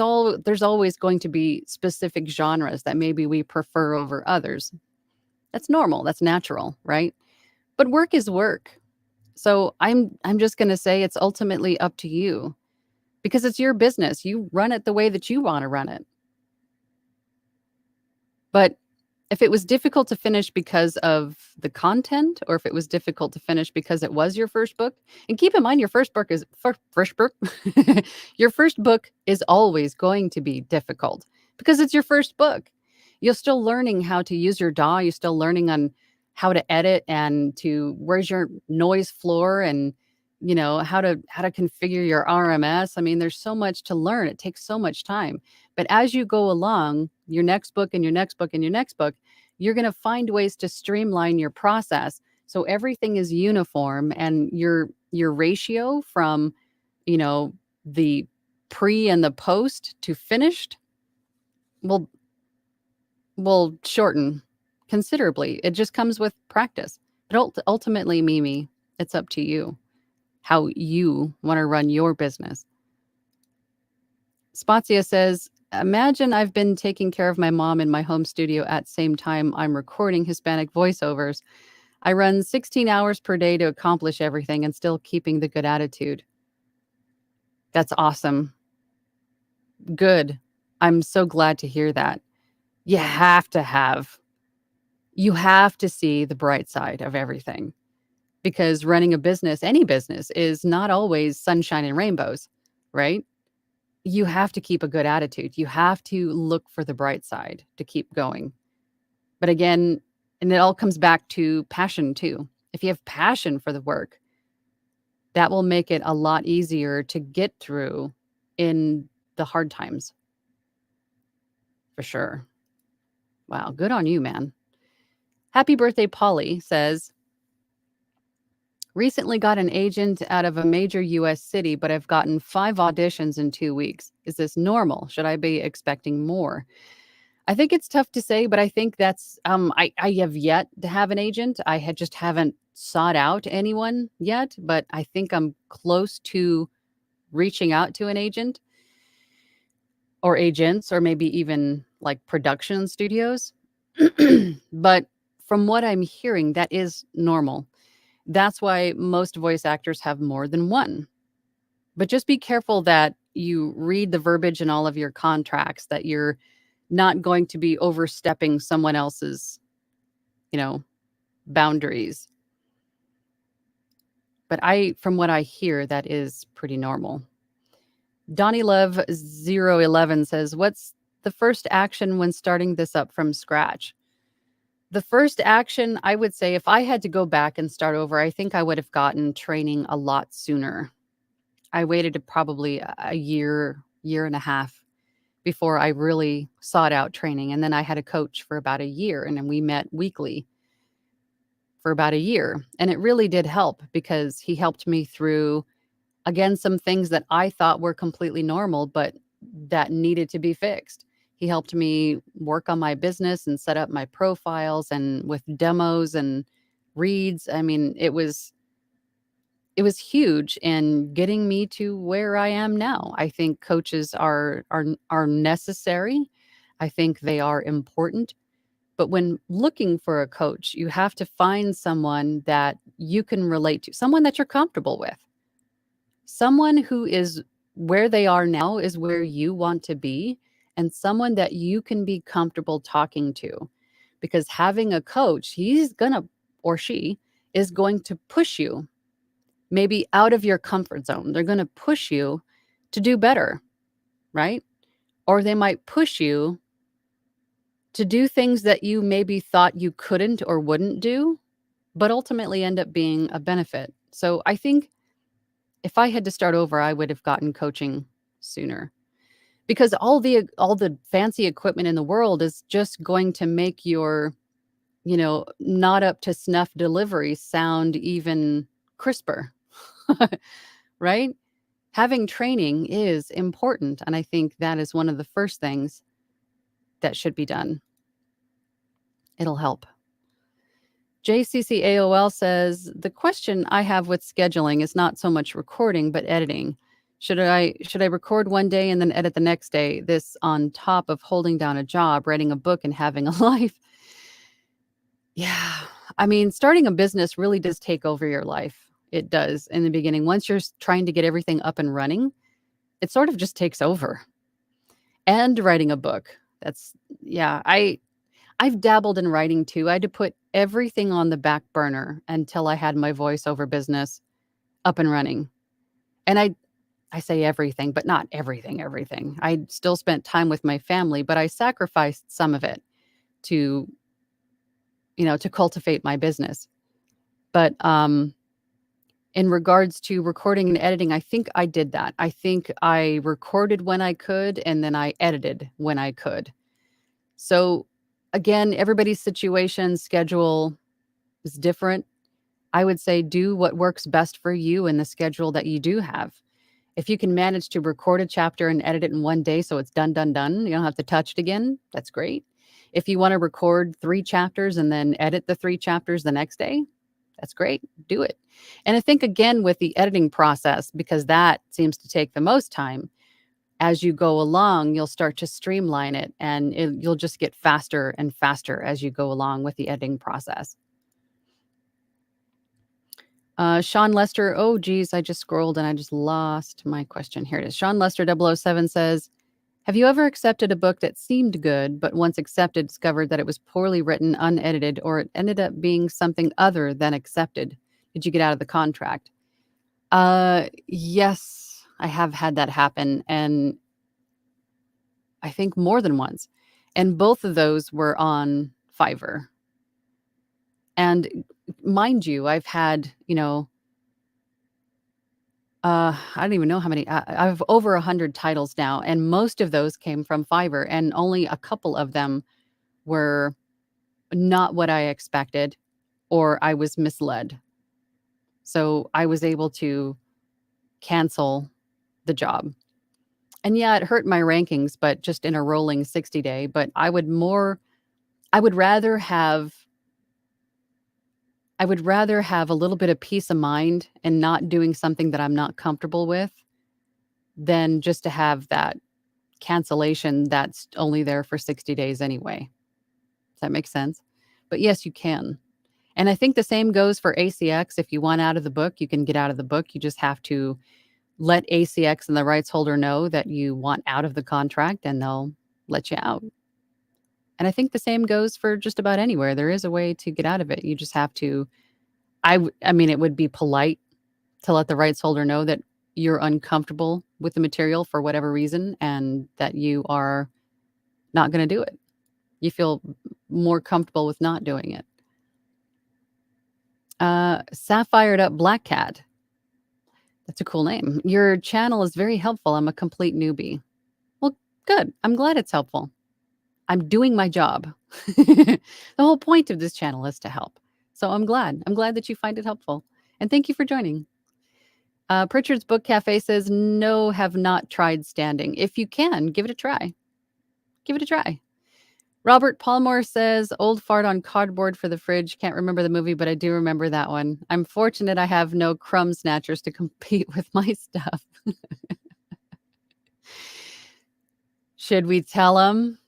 always going to be specific genres that maybe we prefer over others. That's normal, that's natural, right? But work is work. So I'm just going to say it's ultimately up to you because it's your business. You run it the way that you want to run it. But if it was difficult to finish because of the content, or if it was difficult to finish because it was your first book, and keep in mind your first book is first book, your first book is always going to be difficult because it's your first book. You're still learning how to use your DAW. You're still learning on how to edit and where's your noise floor and how to configure your RMS. I mean, there's so much to learn. It takes so much time. But as you go along, your next book and your next book and your next book, you're going to find ways to streamline your process so everything is uniform and your ratio from, the pre and the post to finished will shorten considerably. It just comes with practice. But ultimately, Mimi, it's up to you how you want to run your business. Spazia says, imagine I've been taking care of my mom in my home studio at the same time I'm recording Hispanic voiceovers. I run 16 hours per day to accomplish everything and still keeping the good attitude. That's awesome. Good. I'm so glad to hear that. You have to see the bright side of everything because running a business, any business, is not always sunshine and rainbows, right? You have to keep a good attitude. You have to look for the bright side to keep going. But again, and it all comes back to passion too. If you have passion for the work, that will make it a lot easier to get through in the hard times. For sure. Wow, good on you, man. Happy birthday, Polly says, recently got an agent out of a major US city, but I've gotten 5 auditions in 2 weeks. Is this normal? Should I be expecting more? I think it's tough to say, but I think that's I have yet to have an agent. I just haven't sought out anyone yet, but I think I'm close to reaching out to an agent or agents or maybe even like production studios. But from what I'm hearing, that is normal. That's why most voice actors have more than one. But just be careful that you read the verbiage in all of your contracts, that you're not going to be overstepping someone else's, boundaries. But from what I hear, that is pretty normal. Donnie Love 011 says, what's the first action when starting this up from scratch? The first action, I would say, if I had to go back and start over, I think I would have gotten training a lot sooner. I waited probably a year and a half before I really sought out training. And then I had a coach for about a year, and then we met weekly for about a year. And it really did help because he helped me through, again, some things that I thought were completely normal, but that needed to be fixed. He helped me work on my business and set up my profiles and with demos and reads. I mean, it was huge in getting me to where I am now. I think coaches are necessary. I think they are important. But when looking for a coach, you have to find someone that you can relate to, someone that you're comfortable with, someone who is where they are now is where you want to be, and someone that you can be comfortable talking to. Because having a coach, he's gonna, or she is going to push you maybe out of your comfort zone. They're going to push you to do better, right? Or they might push you to do things that you maybe thought you couldn't or wouldn't do, but ultimately end up being a benefit. So I think if I had to start over, I would have gotten coaching sooner because all the fancy equipment in the world is just going to make your, not up to snuff delivery sound even crisper. Right? Having training is important, and I think that is one of the first things that should be done. It'll help. JCCAOL says, the question I have with scheduling is not so much recording, but editing. Should I record one day and then edit the next day? This on top of holding down a job, writing a book, and having a life. Yeah. I mean, starting a business really does take over your life. It does in the beginning. Once you're trying to get everything up and running, it sort of just takes over. And writing a book. That's yeah, I've dabbled in writing too. I had to put everything on the back burner until I had my voiceover business up and running. And I say everything, but not everything. I still spent time with my family, but I sacrificed some of it to, to cultivate my business. But in regards to recording and editing, I think I did that. I think I recorded when I could, and then I edited when I could. So again, everybody's situation, schedule is different. I would say do what works best for you in the schedule that you do have. If you can manage to record a chapter and edit it in one day so it's done, you don't have to touch it again, that's great. If you want to record 3 chapters and then edit the 3 chapters the next day, that's great. Do it. And I think, again, with the editing process, because that seems to take the most time, as you go along, you'll start to streamline it, and you'll just get faster and faster as you go along with the editing process. Sean Lester, oh, geez, I just scrolled and I just lost my question. Here it is. Sean Lester 007 says, have you ever accepted a book that seemed good, but once accepted, discovered that it was poorly written, unedited, or it ended up being something other than accepted? Did you get out of the contract? Yes, I have had that happen, and I think more than once. And both of those were on Fiverr. And mind you, I've had, I don't even know how many. I have over 100 titles now, and most of those came from Fiverr, and only a couple of them were not what I expected, or I was misled. So I was able to cancel the job. And yeah, it hurt my rankings, but just in a rolling 60-day. But I would rather have a little bit of peace of mind and not doing something that I'm not comfortable with than just to have that cancellation that's only there for 60 days anyway. Does that make sense? But yes, you can. And I think the same goes for ACX. If you want out of the book, you can get out of the book. You just have to let ACX and the rights holder know that you want out of the contract, and they'll let you out. And I think the same goes for just about anywhere. There is a way to get out of it. You just have to, I mean, it would be polite to let the rights holder know that you're uncomfortable with the material for whatever reason and that you are not going to do it. You feel more comfortable with not doing it. Sapphired Up Black Cat. That's a cool name. Your channel is very helpful. I'm a complete newbie. Well, Good. I'm glad it's helpful. I'm doing my job. The whole point of this channel is to help. So I'm glad. I'm glad that you find it helpful. And thank you for joining. Pritchard's Book Cafe says, no, have not tried standing. If you can, give it a try. Give it a try. Robert Palmore says, old fart on cardboard for the fridge. Can't remember the movie, but I do remember that one. I'm fortunate I have no crumb snatchers to compete with my stuff. Should we tell them?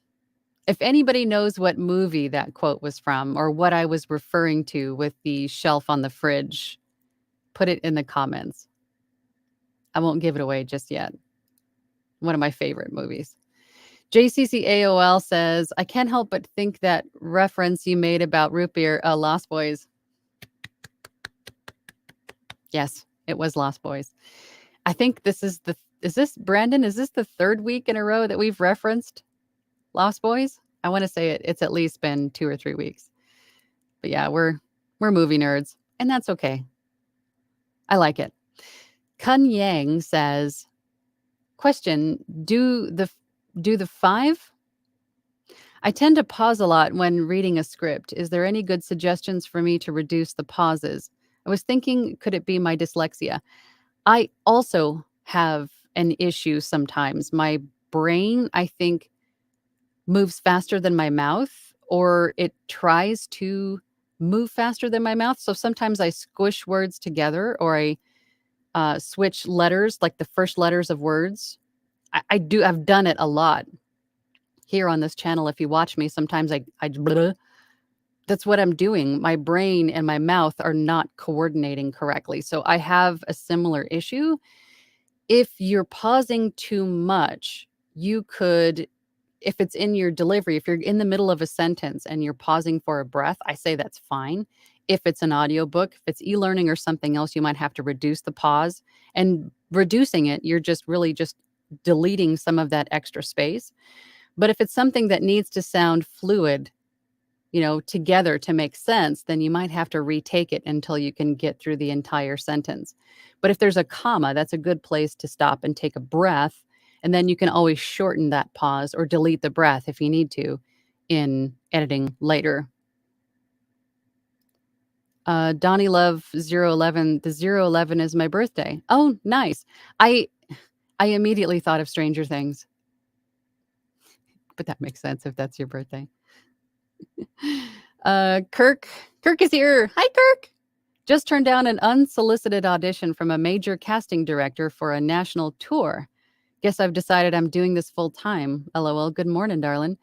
If anybody knows what movie that quote was from or what I was referring to with the shelf on the fridge, put it in the comments. I won't give it away just yet. One of my favorite movies. JCCAOL says, I can't help but think that reference you made about root beer, Lost Boys. Yes, it was Lost Boys. I think Brandon, is this the third week in a row that we've referenced Lost Boys? I want to say it's at least been 2 or 3 weeks. But yeah, we're movie nerds, and that's okay. I like it. Kun Yang says, question, do the 5? I tend to pause a lot when reading a script. Is there any good suggestions for me to reduce the pauses? I was thinking, could it be my dyslexia? I also have an issue sometimes. My brain, I think, moves faster than my mouth, or it tries to move faster than my mouth. So sometimes I squish words together, or I switch letters, like the first letters of words. I've done it a lot here on this channel. If you watch me, sometimes I that's what I'm doing. My brain and my mouth are not coordinating correctly. So I have a similar issue. If you're pausing too much, you could, if it's in your delivery, if you're in the middle of a sentence and you're pausing for a breath, I say that's fine. If it's an audiobook, if it's e-learning or something else, you might have to reduce the pause. And reducing it, you're just really just deleting some of that extra space. But if it's something that needs to sound fluid, together to make sense, then you might have to retake it until you can get through the entire sentence. But if there's a comma, that's a good place to stop and take a breath. And then you can always shorten that pause or delete the breath if you need to in editing later. Donnie Love 011, the 011 is my birthday. Oh, nice. I immediately thought of Stranger Things. But that makes sense if that's your birthday. Kirk is here. Hi, Kirk. Just turned down an unsolicited audition from a major casting director for a national tour. Guess I've decided I'm doing this full time. LOL. Good morning, darling.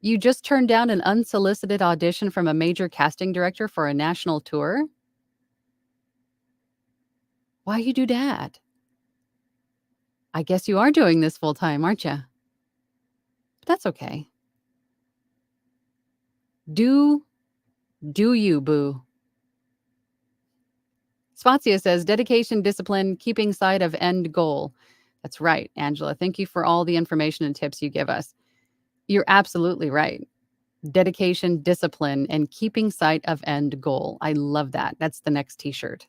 You just turned down an unsolicited audition from a major casting director for a national tour? Why you do that? I guess you are doing this full time, aren't you? That's okay. Do you, boo? Spazia says, dedication, discipline, keeping sight of end goal. That's right, Angela. Thank you for all the information and tips you give us. You're absolutely right. Dedication, discipline, and keeping sight of end goal. I love that. That's the next t-shirt.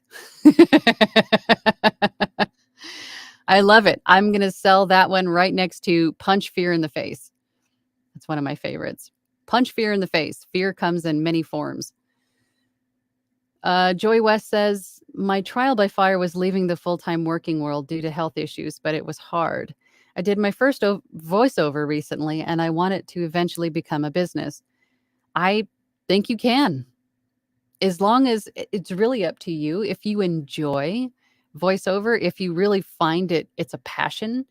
I love it. I'm going to sell that one right next to punch fear in the face. That's one of my favorites. Punch fear in the face. Fear comes in many forms. Joy West says, my trial by fire was leaving the full-time working world due to health issues, but it was hard. I did my first voiceover recently, and I want it to eventually become a business. I think you can. As long as it's really up to you. If you enjoy voiceover, if you really find it's a passion,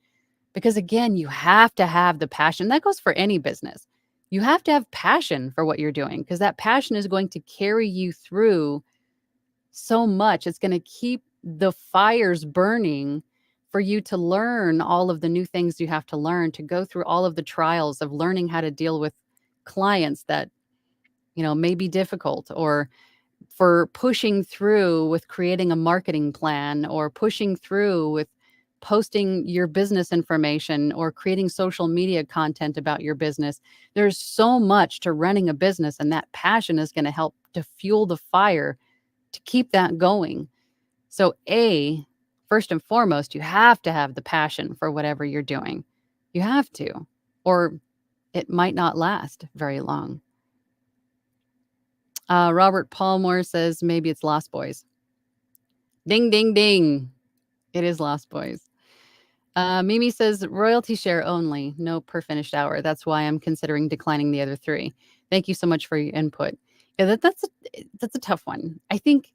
because again, you have to have the passion. That goes for any business. You have to have passion for what you're doing, because that passion is going to carry you through so much. It's going to keep the fires burning for you to learn all of the new things you have to learn, to go through all of the trials of learning how to deal with clients that, may be difficult, or for pushing through with creating a marketing plan, or pushing through with posting your business information, or creating social media content about your business. There's so much to running a business, and that passion is going to help to fuel the fire to keep that going. So first and foremost, you have to have the passion for whatever you're doing. You have to, or it might not last very long. Robert Palmore says maybe it's Lost Boys. Ding, ding, ding. It is Lost Boys. Mimi says royalty share only, no per finished hour. That's why I'm considering declining the other 3. Thank you so much for your input. Yeah, that's a tough one. I think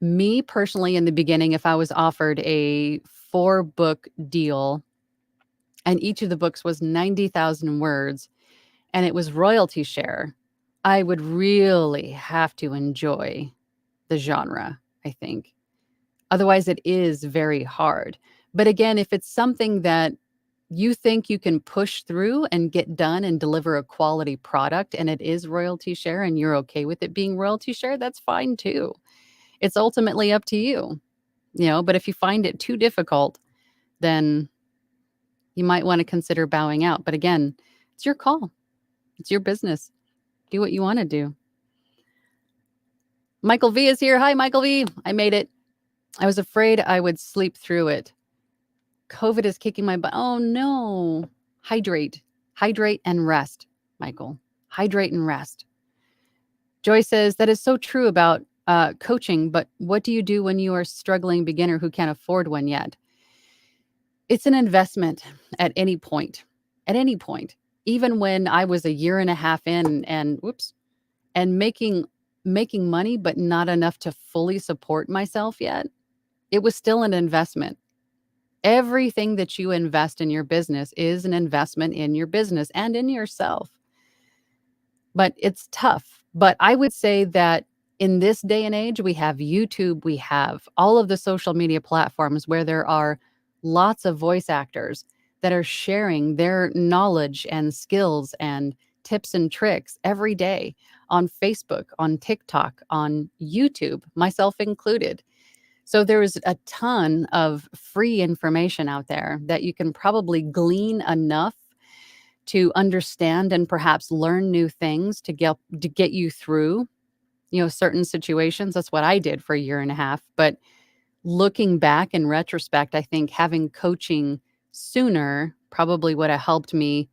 me personally in the beginning, if I was offered a 4-book deal and each of the books was 90,000 words and it was royalty share, I would really have to enjoy the genre, I think. Otherwise, it is very hard. But again, if it's something that you think you can push through and get done and deliver a quality product and it is royalty share and you're okay with it being royalty share, that's fine too. It's ultimately up to you, but if you find it too difficult, then you might want to consider bowing out. But again, it's your call. It's your business. Do what you want to do. Michael V is here. Hi, Michael V. I made it. I was afraid I would sleep through it. COVID is kicking my butt. Oh, no. Hydrate and rest, Michael. Hydrate and rest. Joy says that is so true about coaching, but what do you do when you are a struggling beginner who can't afford one yet? It's an investment at any point. At any point. Even when I was a year and a half in and making money, but not enough to fully support myself yet, it was still an investment. Everything that you invest in your business is an investment in your business and in yourself. But it's tough. But I would say that in this day and age, we have YouTube, we have all of the social media platforms where there are lots of voice actors that are sharing their knowledge and skills and tips and tricks every day on Facebook, on TikTok, on YouTube, myself included. So there's a ton of free information out there that you can probably glean enough to understand and perhaps learn new things to get you through, certain situations. That's what I did for a year and a half. But looking back in retrospect, I think having coaching sooner probably would have helped me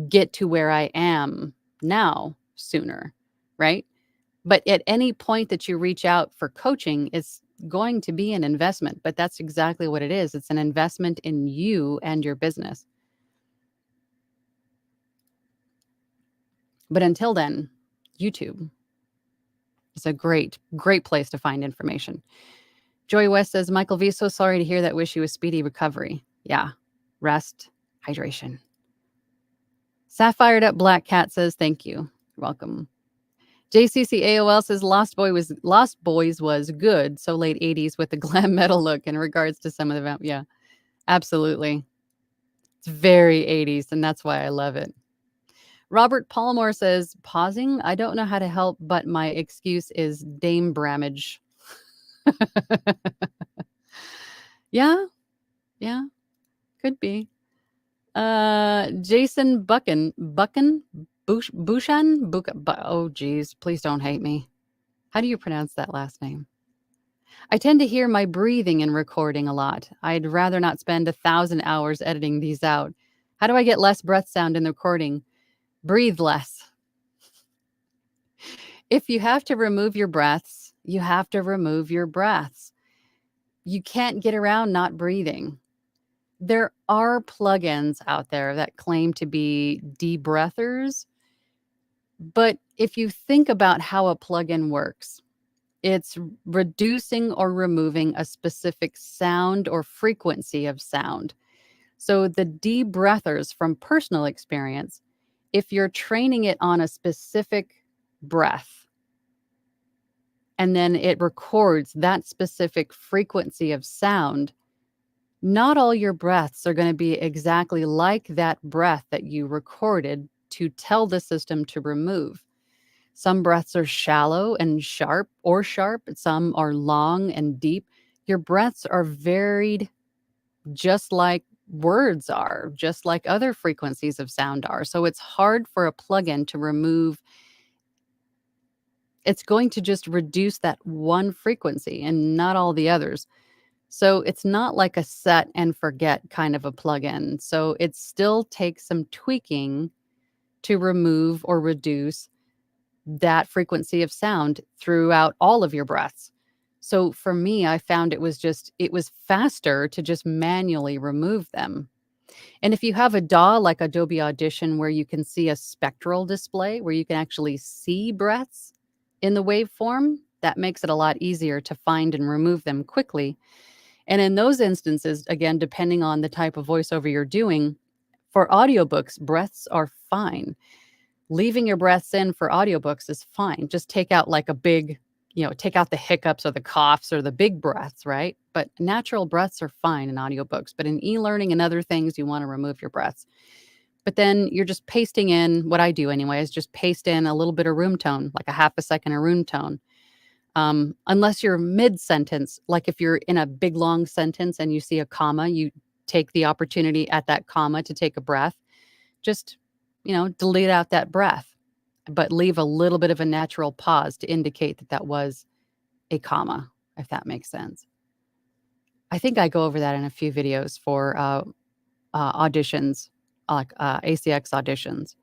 get to where I am now sooner, right? But at any point that you reach out for coaching, it's going to be an investment, but that's exactly what it is. It's an investment in you and your business. But until then, YouTube is a great, great place to find information. Joy West says, Michael V, so sorry to hear that. Wish you a speedy recovery. Yeah. Rest, hydration. Sapphired Up Black Cat says, thank you. You're welcome. JCC AOL says Lost Boys was good. So late 80s with the glam metal look in regards to some of the, yeah, absolutely. It's very 80s, and that's why I love it. Robert Palmore says, pausing. I don't know how to help, but my excuse is Dame Bramage. Yeah, could be. Jason Bushan? Oh, geez, please don't hate me. How do you pronounce that last name? I tend to hear my breathing in recording a lot. I'd rather not spend 1,000 hours editing these out. How do I get less breath sound in the recording? Breathe less. If you have to remove your breaths, you have to remove your breaths. You can't get around not breathing. There are plugins out there that claim to be debreathers. But if you think about how a plugin works, it's reducing or removing a specific sound or frequency of sound. So the debreathers, from personal experience, if you're training it on a specific breath, and then it records that specific frequency of sound, not all your breaths are going to be exactly like that breath that you recorded to tell the system to remove. Some breaths are shallow and sharp. Some are long and deep. Your breaths are varied just like words are, just like other frequencies of sound are. So it's hard for a plugin to remove. It's going to just reduce that one frequency and not all the others. So it's not like a set and forget kind of a plugin. So it still takes some tweaking to remove or reduce that frequency of sound throughout all of your breaths. So for me, I found it was faster to just manually remove them. And if you have a DAW like Adobe Audition, where you can see a spectral display, where you can actually see breaths in the waveform, that makes it a lot easier to find and remove them quickly. And in those instances, again, depending on the type of voiceover you're doing, for audiobooks, breaths are fine. Leaving your breaths in for audiobooks is fine. Just take out like a big, take out the hiccups or the coughs or the big breaths, right? But natural breaths are fine in audiobooks. But in e-learning and other things, you want to remove your breaths. But then you're just pasting in, what I do anyway, is just paste in a little bit of room tone, like a half a second of room tone. Unless you're mid-sentence, like if you're in a big long sentence and you see a comma, you take the opportunity at that comma to take a breath. Just, delete out that breath, but leave a little bit of a natural pause to indicate that that was a comma, if that makes sense. I think I go over that in a few videos for auditions, like ACX auditions.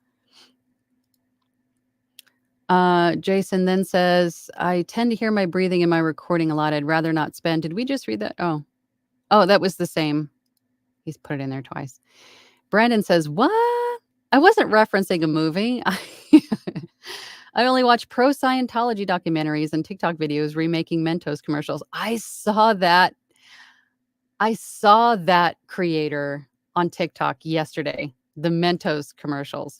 Jason then says, I tend to hear my breathing in my recording a lot. I'd rather not spend. Did we just read that? Oh, that was the same. He's put it in there twice. Brandon says, what? I wasn't referencing a movie. I only watch pro Scientology documentaries and TikTok videos remaking Mentos commercials. I saw that creator on TikTok yesterday, the Mentos commercials.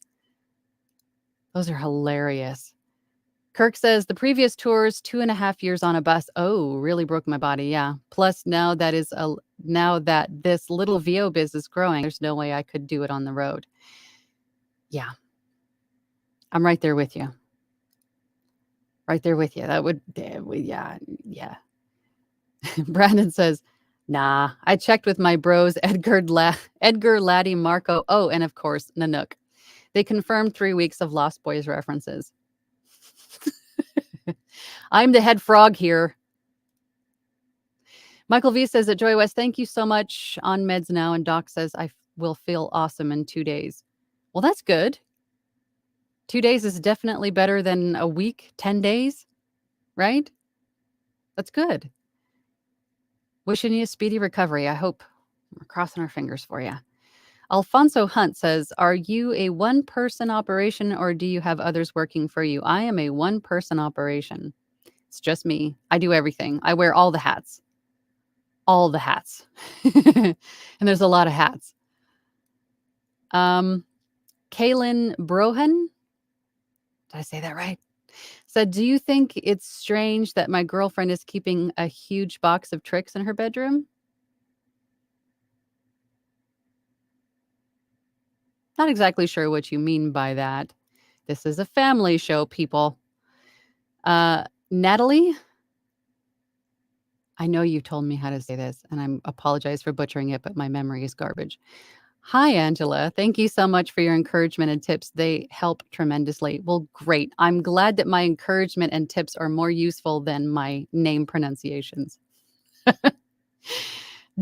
Those are hilarious. Kirk says the previous tours, 2.5 years on a bus. Oh, really broke my body. Yeah. Plus now that this little VO biz is growing, there's no way I could do it on the road. Yeah. I'm right there with you. Right there with you. That would, yeah. Brandon says, nah, I checked with my bros, Edgar, Laddie, Marco. Oh, and of course, Nanook. They confirmed 3 weeks of Lost Boys references. I'm the head frog here. Michael V says at Joy West, thank you so much. On meds now. And Doc says, I will feel awesome in 2 days. Well, that's good. 2 days is definitely better than a week, 10 days, right? That's good. Wishing you a speedy recovery. I hope. We're crossing our fingers for you. Alfonso Hunt says, are you a one-person operation or do you have others working for you? I am a one-person operation. It's just me. I do everything. I wear all the hats. All the hats. And there's a lot of hats. Kaylin Brohan, did I say that right? Said, do you think it's strange that my girlfriend is keeping a huge box of tricks in her bedroom? Not exactly sure what you mean by that. This is a family show, people. Natalie, I know you told me how to say this, and I apologize for butchering it, but my memory is garbage. Hi, Angela. Thank you so much for your encouragement and tips. They help tremendously. Well, great. I'm glad that my encouragement and tips are more useful than my name pronunciations.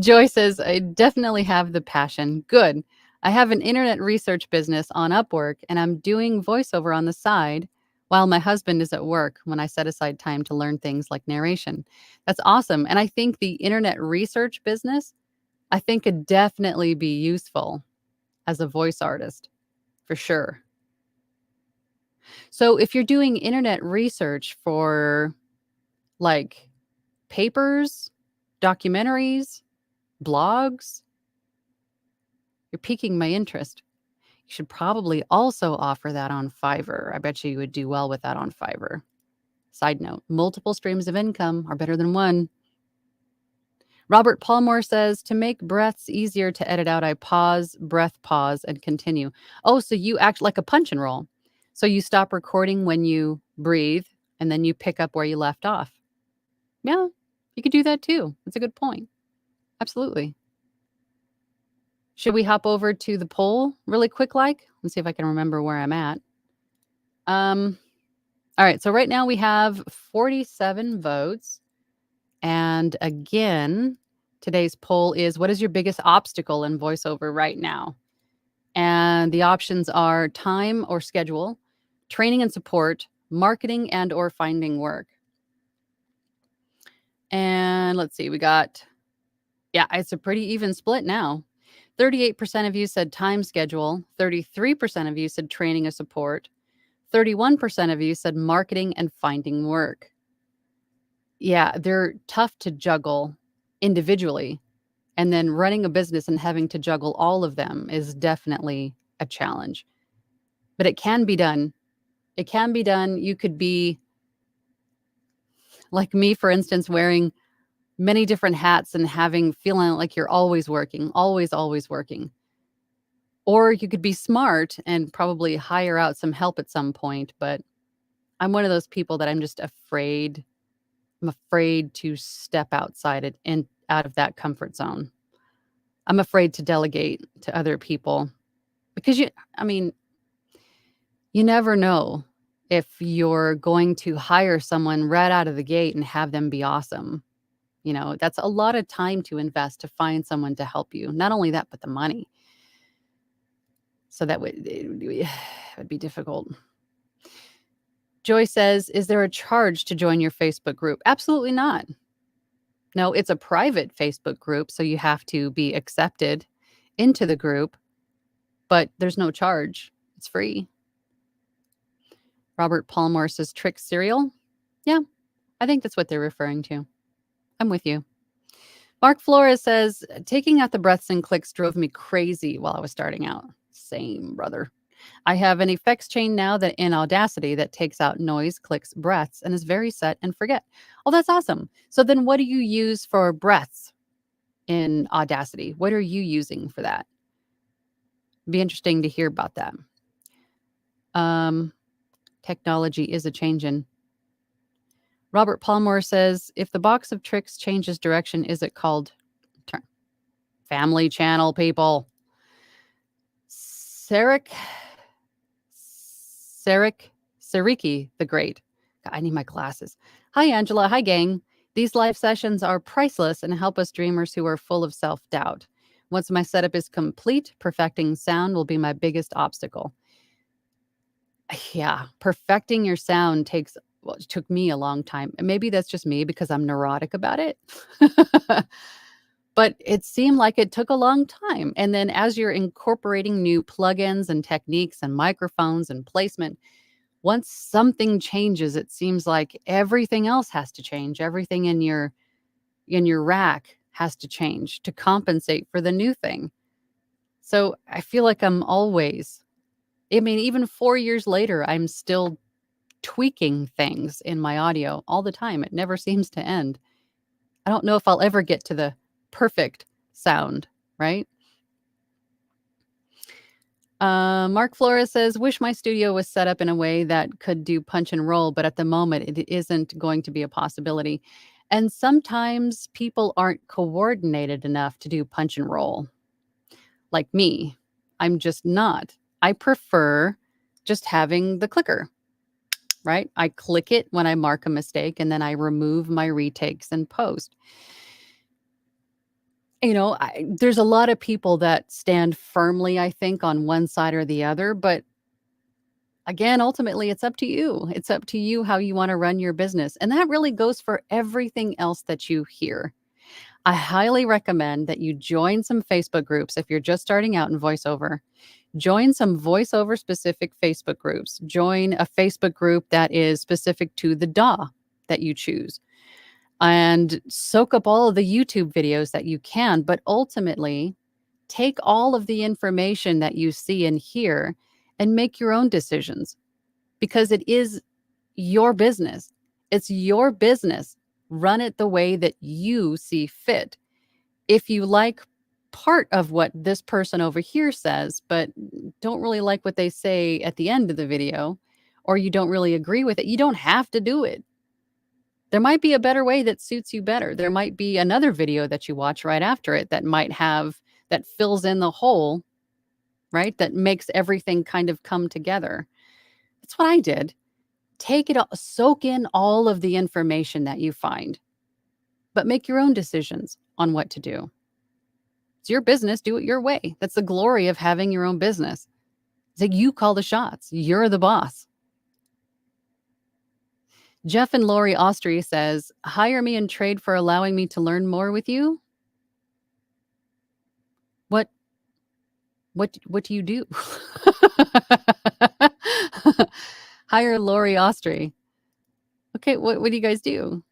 Joy says, I definitely have the passion. Good. I have an internet research business on Upwork, and I'm doing voiceover on the side while my husband is at work when I set aside time to learn things like narration. That's awesome. And I think the internet research business, I think could definitely be useful as a voice artist, for sure. So if you're doing internet research for like papers, documentaries, blogs, you're piquing my interest. You should probably also offer that on Fiverr. I bet you would do well with that on Fiverr. Side note, multiple streams of income are better than one. Robert Palmore says, to make breaths easier to edit out, I pause, and continue. Oh, so you act like a punch and roll. So you stop recording when you breathe, and then you pick up where you left off. Yeah, you could do that too. That's a good point. Absolutely. Should we hop over to the poll really quick like? Let's see if I can remember where I'm at. All right, so right now we have 47 votes. And again, Today's poll is, what is your biggest obstacle in voiceover right now? And the options are time or schedule, training and support, marketing and or finding work. And let's see, it's a pretty even split now. 38% of you said time schedule, 33% of you said training or support, 31% of you said marketing and finding work. Yeah, they're tough to juggle individually. And then running a business and having to juggle all of them is definitely a challenge. But it can be done. It can be done. You could be like me, for instance, wearing many different hats and feeling like you're always working, always working. Or you could be smart and probably hire out some help at some point. But I'm one of those people that I'm just afraid. I'm afraid to step outside it and out of that comfort zone. I'm afraid to delegate to other people because you never know if you're going to hire someone right out of the gate and have them be awesome. That's a lot of time to invest to find someone to help you. Not only that, but the money. So it would be difficult. Joy says, is there a charge to join your Facebook group? Absolutely not. No, it's a private Facebook group, so you have to be accepted into the group, but there's no charge. It's free. Robert Palmore says, trick cereal? Yeah, I think that's what they're referring to. I'm with you. Mark Flores says, taking out the breaths and clicks drove me crazy while I was starting out. Same, brother. I have an effects chain now that in Audacity that takes out noise, clicks, breaths, and is very set and forget. Oh, that's awesome. So then what do you use for breaths in Audacity? What are you using for that? Be interesting to hear about that. Technology is a changin'. Robert Palmore says, if the box of tricks changes direction, is it called turn? Family Channel, people. Sariki the Great. God, I need my glasses. Hi, Angela. Hi, gang. These live sessions are priceless and help us dreamers who are full of self-doubt. Once my setup is complete, perfecting sound will be my biggest obstacle. Yeah, perfecting your sound it took me a long time. And maybe that's just me because I'm neurotic about it. But it seemed like it took a long time. And then as you're incorporating new plugins and techniques and microphones and placement, once something changes, it seems like everything else has to change. Everything in your rack has to change to compensate for the new thing. So I feel like even 4 years later, I'm still tweaking things in my audio all the time. It never seems to end. I don't know if I'll ever get to the perfect sound, right? Mark Flores says, wish my studio was set up in a way that could do punch and roll, but at the moment it isn't going to be a possibility. And sometimes people aren't coordinated enough to do punch and roll. Like me, I'm just not. I prefer just having the clicker, right? I click it when I mark a mistake and then I remove my retakes and post. There's a lot of people that stand firmly, I think, on one side or the other. But again, ultimately, it's up to you. It's up to you how you want to run your business. And that really goes for everything else that you hear. I highly recommend that you join some Facebook groups if you're just starting out in voiceover. Join some voiceover specific Facebook groups. Join a Facebook group that is specific to the DAW that you choose. And soak up all of the YouTube videos that you can, but ultimately take all of the information that you see and hear and make your own decisions because it is your business. It's your business. Run it the way that you see fit. If you like part of what this person over here says, but don't really like what they say at the end of the video, or you don't really agree with it, you don't have to do it. There might be a better way that suits you better. There might be another video that you watch right after it that fills in the hole, right? That makes everything kind of come together. That's what I did. Take it all, soak in all of the information that you find, but make your own decisions. on what to do. It's your business. Do it your way. That's the glory of having your own business. It's like you call the shots. You're the boss. Jeff and Lori Austri says, hire me and trade for allowing me to learn more with you. What do you do? Hire Lori Austri. Okay, what do you guys do?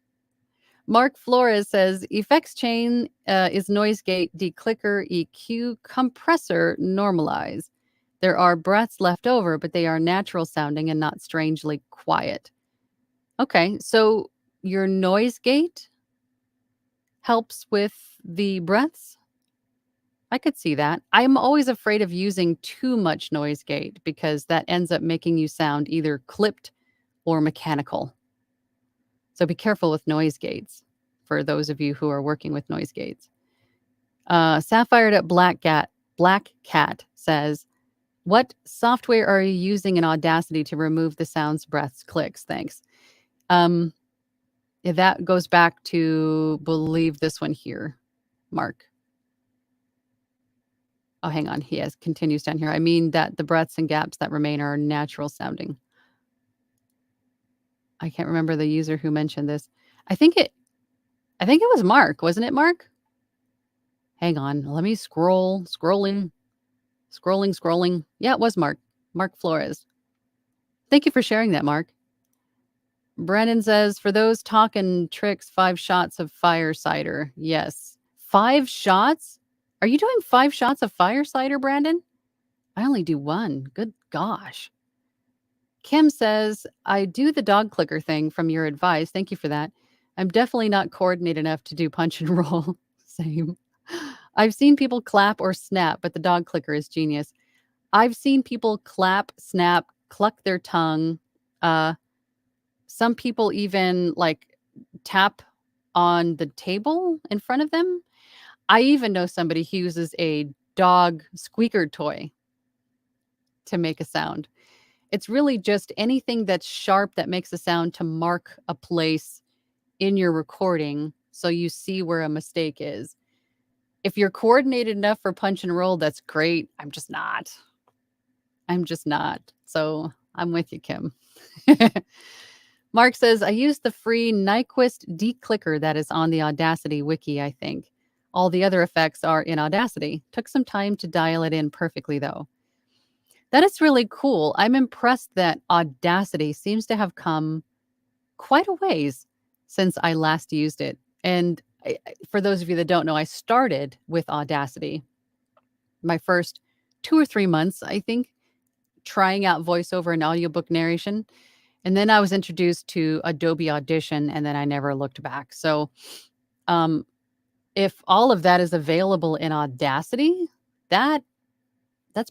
Mark Flores says, effects chain is noise gate, declicker, EQ, compressor, normalize. There are breaths left over, but they are natural sounding and not strangely quiet. Okay, so your noise gate helps with the breaths? I could see that. I'm always afraid of using too much noise gate because that ends up making you sound either clipped or mechanical. So be careful with noise gates for those of you who are working with noise gates. Sapphire at Black Cat says, what software are you using in Audacity to remove the sounds, breaths, clicks? Thanks. That goes back to, believe this one here, Mark. Oh, hang on. He continues down here. I mean that the breaths and gaps that remain are natural sounding. I can't remember the user who mentioned this. I think it was Mark, wasn't it, Mark? Hang on. Let me scrolling. Yeah, it was Mark. Mark Flores. Thank you for sharing that, Mark. Brandon says, for those talking tricks, 5 shots of fire cider. Yes. 5 shots? Are you doing 5 shots of fire cider, Brandon? I only do 1. Good gosh. Kim says, I do the dog clicker thing from your advice. Thank you for that. I'm definitely not coordinated enough to do punch and roll. Same. I've seen people clap or snap, but the dog clicker is genius. I've seen people clap, snap, cluck their tongue. Some people even like tap on the table in front of them. I even know somebody who uses a dog squeaker toy to make a sound. It's really just anything that's sharp that makes a sound to mark a place in your recording so you see where a mistake is. If you're coordinated enough for punch and roll, that's great. I'm just not. So I'm with you, Kim. Mark says, I use the free Nyquist declicker that is on the Audacity wiki, I think. All the other effects are in Audacity. Took some time to dial it in perfectly, though. That is really cool. I'm impressed that Audacity seems to have come quite a ways since I last used it. And for those of you that don't know, I started with Audacity. My first 2 or 3 months, I think, trying out voiceover and audiobook narration. And then I was introduced to Adobe Audition, and then I never looked back. So if all of that is available in Audacity, that's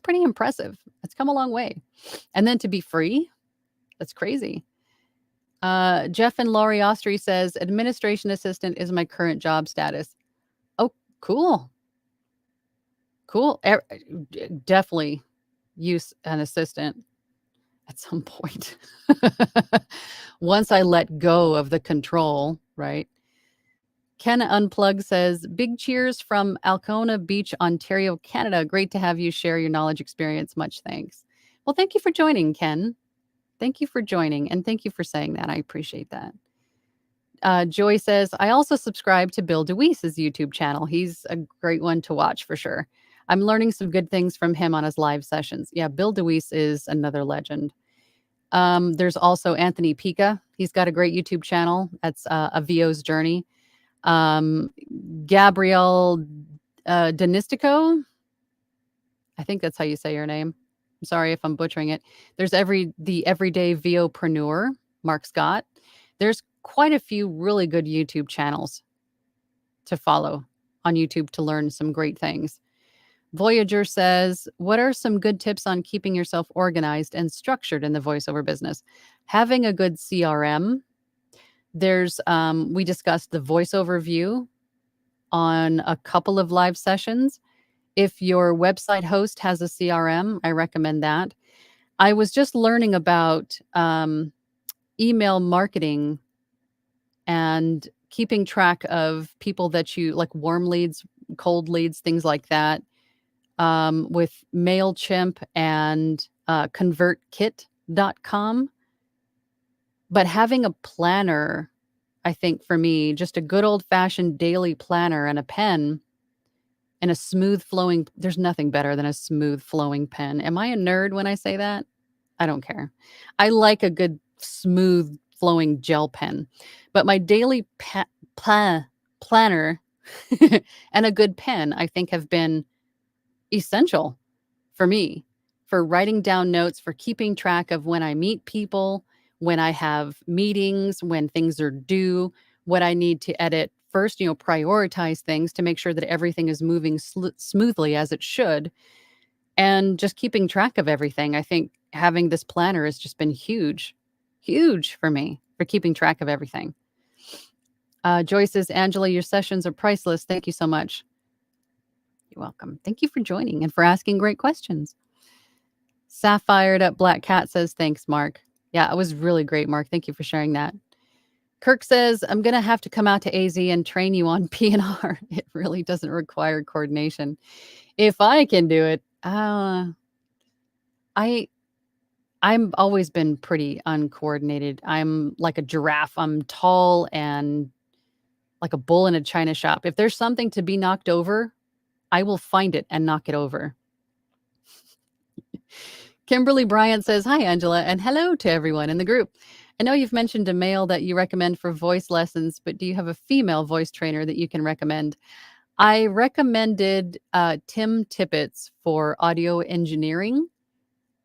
pretty impressive. It's come a long way. And then to be free, that's crazy. Jeff and Laurie Austri says, administration assistant is my current job status. Oh, cool. Cool. Definitely use an assistant at some point. Once I let go of the control, right? Ken Unplug says, big cheers from Alcona Beach, Ontario, Canada. Great to have you share your knowledge experience. Much thanks. Well, thank you for joining, Ken. Thank you for joining, and thank you for saying that. I appreciate that. Joy says, I also subscribe to Bill DeWeese's YouTube channel. He's a great one to watch for sure. I'm learning some good things from him on his live sessions. Yeah, Bill DeWeese is another legend. There's also Anthony Pica. He's got a great YouTube channel. That's A VO's Journey. Gabrielle Denistico. I think that's how you say your name. I'm sorry if I'm butchering it. There's the Everyday VOpreneur, Mark Scott. There's quite a few really good YouTube channels to follow on YouTube to learn some great things. Voyager says, what are some good tips on keeping yourself organized and structured in the voiceover business? Having a good CRM. There's, we discussed the voiceover view on a couple of live sessions. If your website host has a CRM, I recommend that. I was just learning about email marketing and keeping track of people that you like, warm leads, cold leads, things like that, with MailChimp and convertkit.com. But having a planner, I think for me, just a good old-fashioned daily planner and a pen and a smooth flowing, there's nothing better than a smooth flowing pen. Am I a nerd when I say that? I don't care. I like a good smooth flowing gel pen. But my daily planner and a good pen, I think, have been essential for me, for writing down notes, for keeping track of when I meet people, when I have meetings, when things are due, what I need to edit first, prioritize things to make sure that everything is moving smoothly as it should, and just keeping track of everything. I think having this planner has just been huge, huge for me for keeping track of everything. Joy says, Angela, your sessions are priceless. Thank you so much. You're welcome. Thank you for joining and for asking great questions. Sapphired Up Black Cat says, thanks, Mark. Yeah, it was really great, Mark. Thank you for sharing that. Kirk says, I'm going to have to come out to AZ and train you on P&R. It really doesn't require coordination. If I can do it, I'm always been pretty uncoordinated. I'm like a giraffe. I'm tall and like a bull in a china shop. If there's something to be knocked over, I will find it and knock it over. Kimberly Bryant says, hi, Angela, and hello to everyone in the group. I know you've mentioned a male that you recommend for voice lessons, but do you have a female voice trainer that you can recommend? I recommended Tim Tippett's for audio engineering.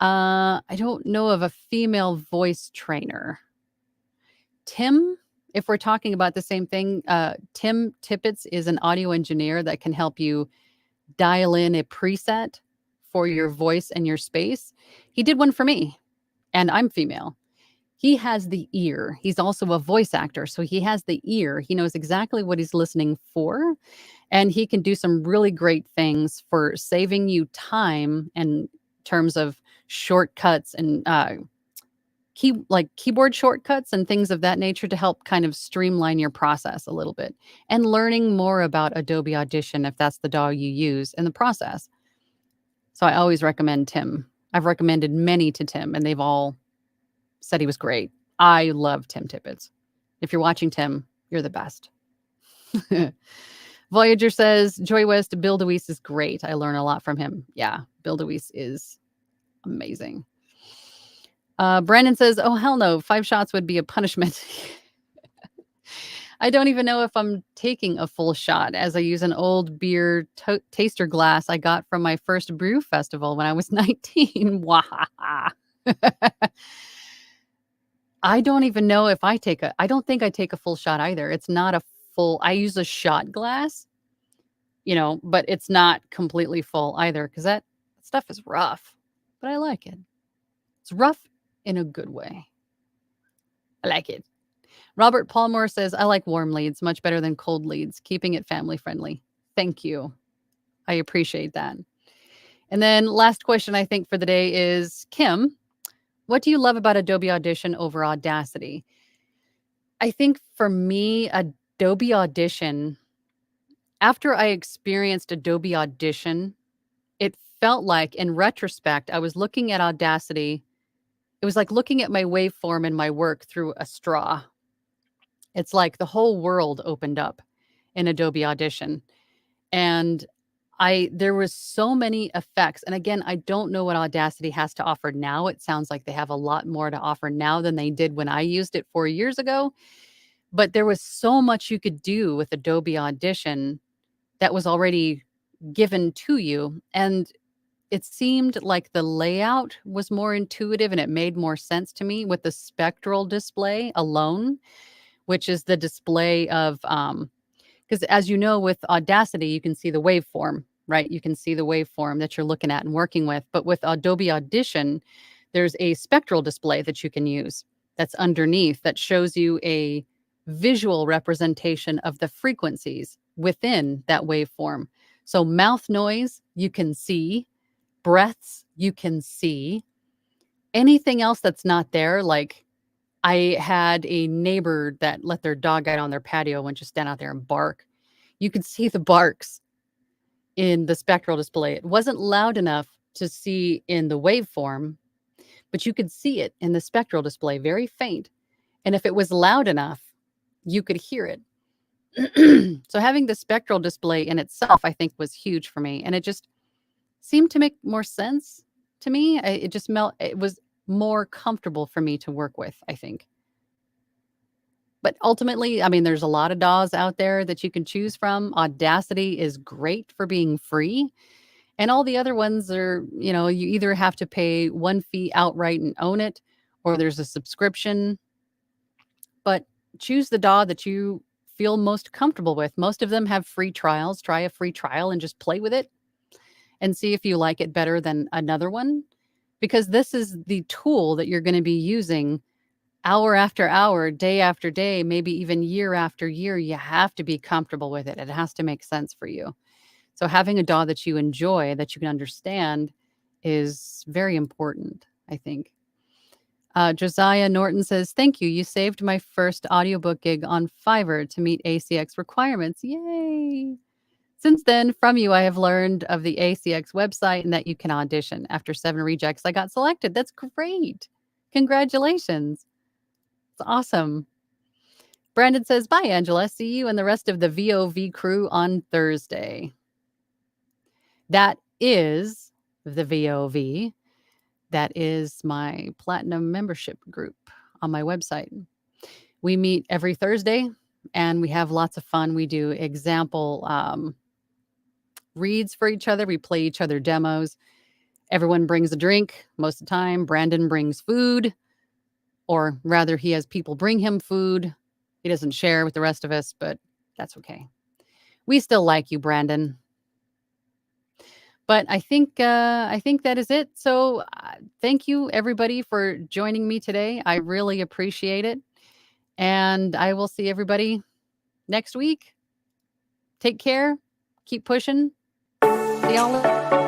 I don't know of a female voice trainer. Tim, if we're talking about the same thing, Tim Tippett's is an audio engineer that can help you dial in a preset for your voice and your space. He did one for me, and I'm female. He has the ear. He's also a voice actor, so he has the ear. He knows exactly what he's listening for, and he can do some really great things for saving you time in terms of shortcuts and keyboard shortcuts and things of that nature to help kind of streamline your process a little bit, and learning more about Adobe Audition if that's the DAW you use in the process. So I always recommend Tim. I've recommended many to Tim, and they've all said he was great. I love Tim Tippett's. If you're watching, Tim, you're the best. Voyager says, Joy West, Bill DeWeese is great. I learn a lot from him. Yeah, Bill DeWeese is amazing. Brandon says, oh, hell no. 5 shots would be a punishment. I don't even know if I'm taking a full shot, as I use an old beer taster glass I got from my first brew festival when I was 19. Wahaha. I don't even know if I don't think I take a full shot either. It's not a full, I use a shot glass, but it's not completely full either, because that stuff is rough, but I like it. It's rough in a good way. I like it. Robert Palmore says, I like warm leads much better than cold leads, keeping it family friendly. Thank you. I appreciate that. And then last question, I think, for the day is, Kim, what do you love about Adobe Audition over Audacity? I think for me, Adobe Audition, after I experienced Adobe Audition, it felt like, in retrospect, I was looking at Audacity. It was like looking at my waveform and my work through a straw. It's like the whole world opened up in Adobe Audition. And there was so many effects. And again, I don't know what Audacity has to offer now. It sounds like they have a lot more to offer now than they did when I used it 4 years ago. But there was so much you could do with Adobe Audition that was already given to you. And it seemed like the layout was more intuitive and it made more sense to me with the spectral display alone, which is the display of, because as you know, with Audacity, you can see the waveform, right? You can see the waveform that you're looking at and working with. But with Adobe Audition, there's a spectral display that you can use that's underneath that shows you a visual representation of the frequencies within that waveform. So mouth noise, you can see. Breaths, you can see. Anything else that's not there, like I had a neighbor that let their dog out on their patio and just stand out there and bark. You could see the barks in the spectral display. It wasn't loud enough to see in the waveform, but you could see it in the spectral display, very faint. And if it was loud enough, you could hear it. So having the spectral display in itself, I think, was huge for me. And it just seemed to make more sense to me. It was more comfortable for me to work with, I think. But ultimately, I mean, there's a lot of DAWs out there that you can choose from. Audacity is great for being free. And all the other ones are, you either have to pay one fee outright and own it, or there's a subscription. But choose the DAW that you feel most comfortable with. Most of them have free trials. Try a free trial and just play with it and see if you like it better than another one. Because this is the tool that you're going to be using hour after hour, day after day, maybe even year after year. You have to be comfortable with it. It has to make sense for you. So having a DAW that you enjoy, that you can understand, is very important, I think. Josiah Norton says, "Thank you. You saved my first audiobook gig on Fiverr to meet ACX requirements. Yay! Since then, from you, I have learned of the ACX website and that you can audition. After 7 rejects, I got selected. That's great. Congratulations. It's awesome." Brandon says, "Bye, Angela. See you and the rest of the VOV crew on Thursday." That is the VOV. That is my platinum membership group on my website. We meet every Thursday and we have lots of fun. We do example reads for each other. We play each other demos. Everyone brings a drink most of the time. Brandon brings food, or rather, he has people bring him food. He doesn't share with the rest of us, but that's okay. We still like you, Brandon. But I think that is it. So thank you, everybody, for joining me today. I really appreciate it. And I will see everybody next week. Take care. Keep pushing. See y'all later.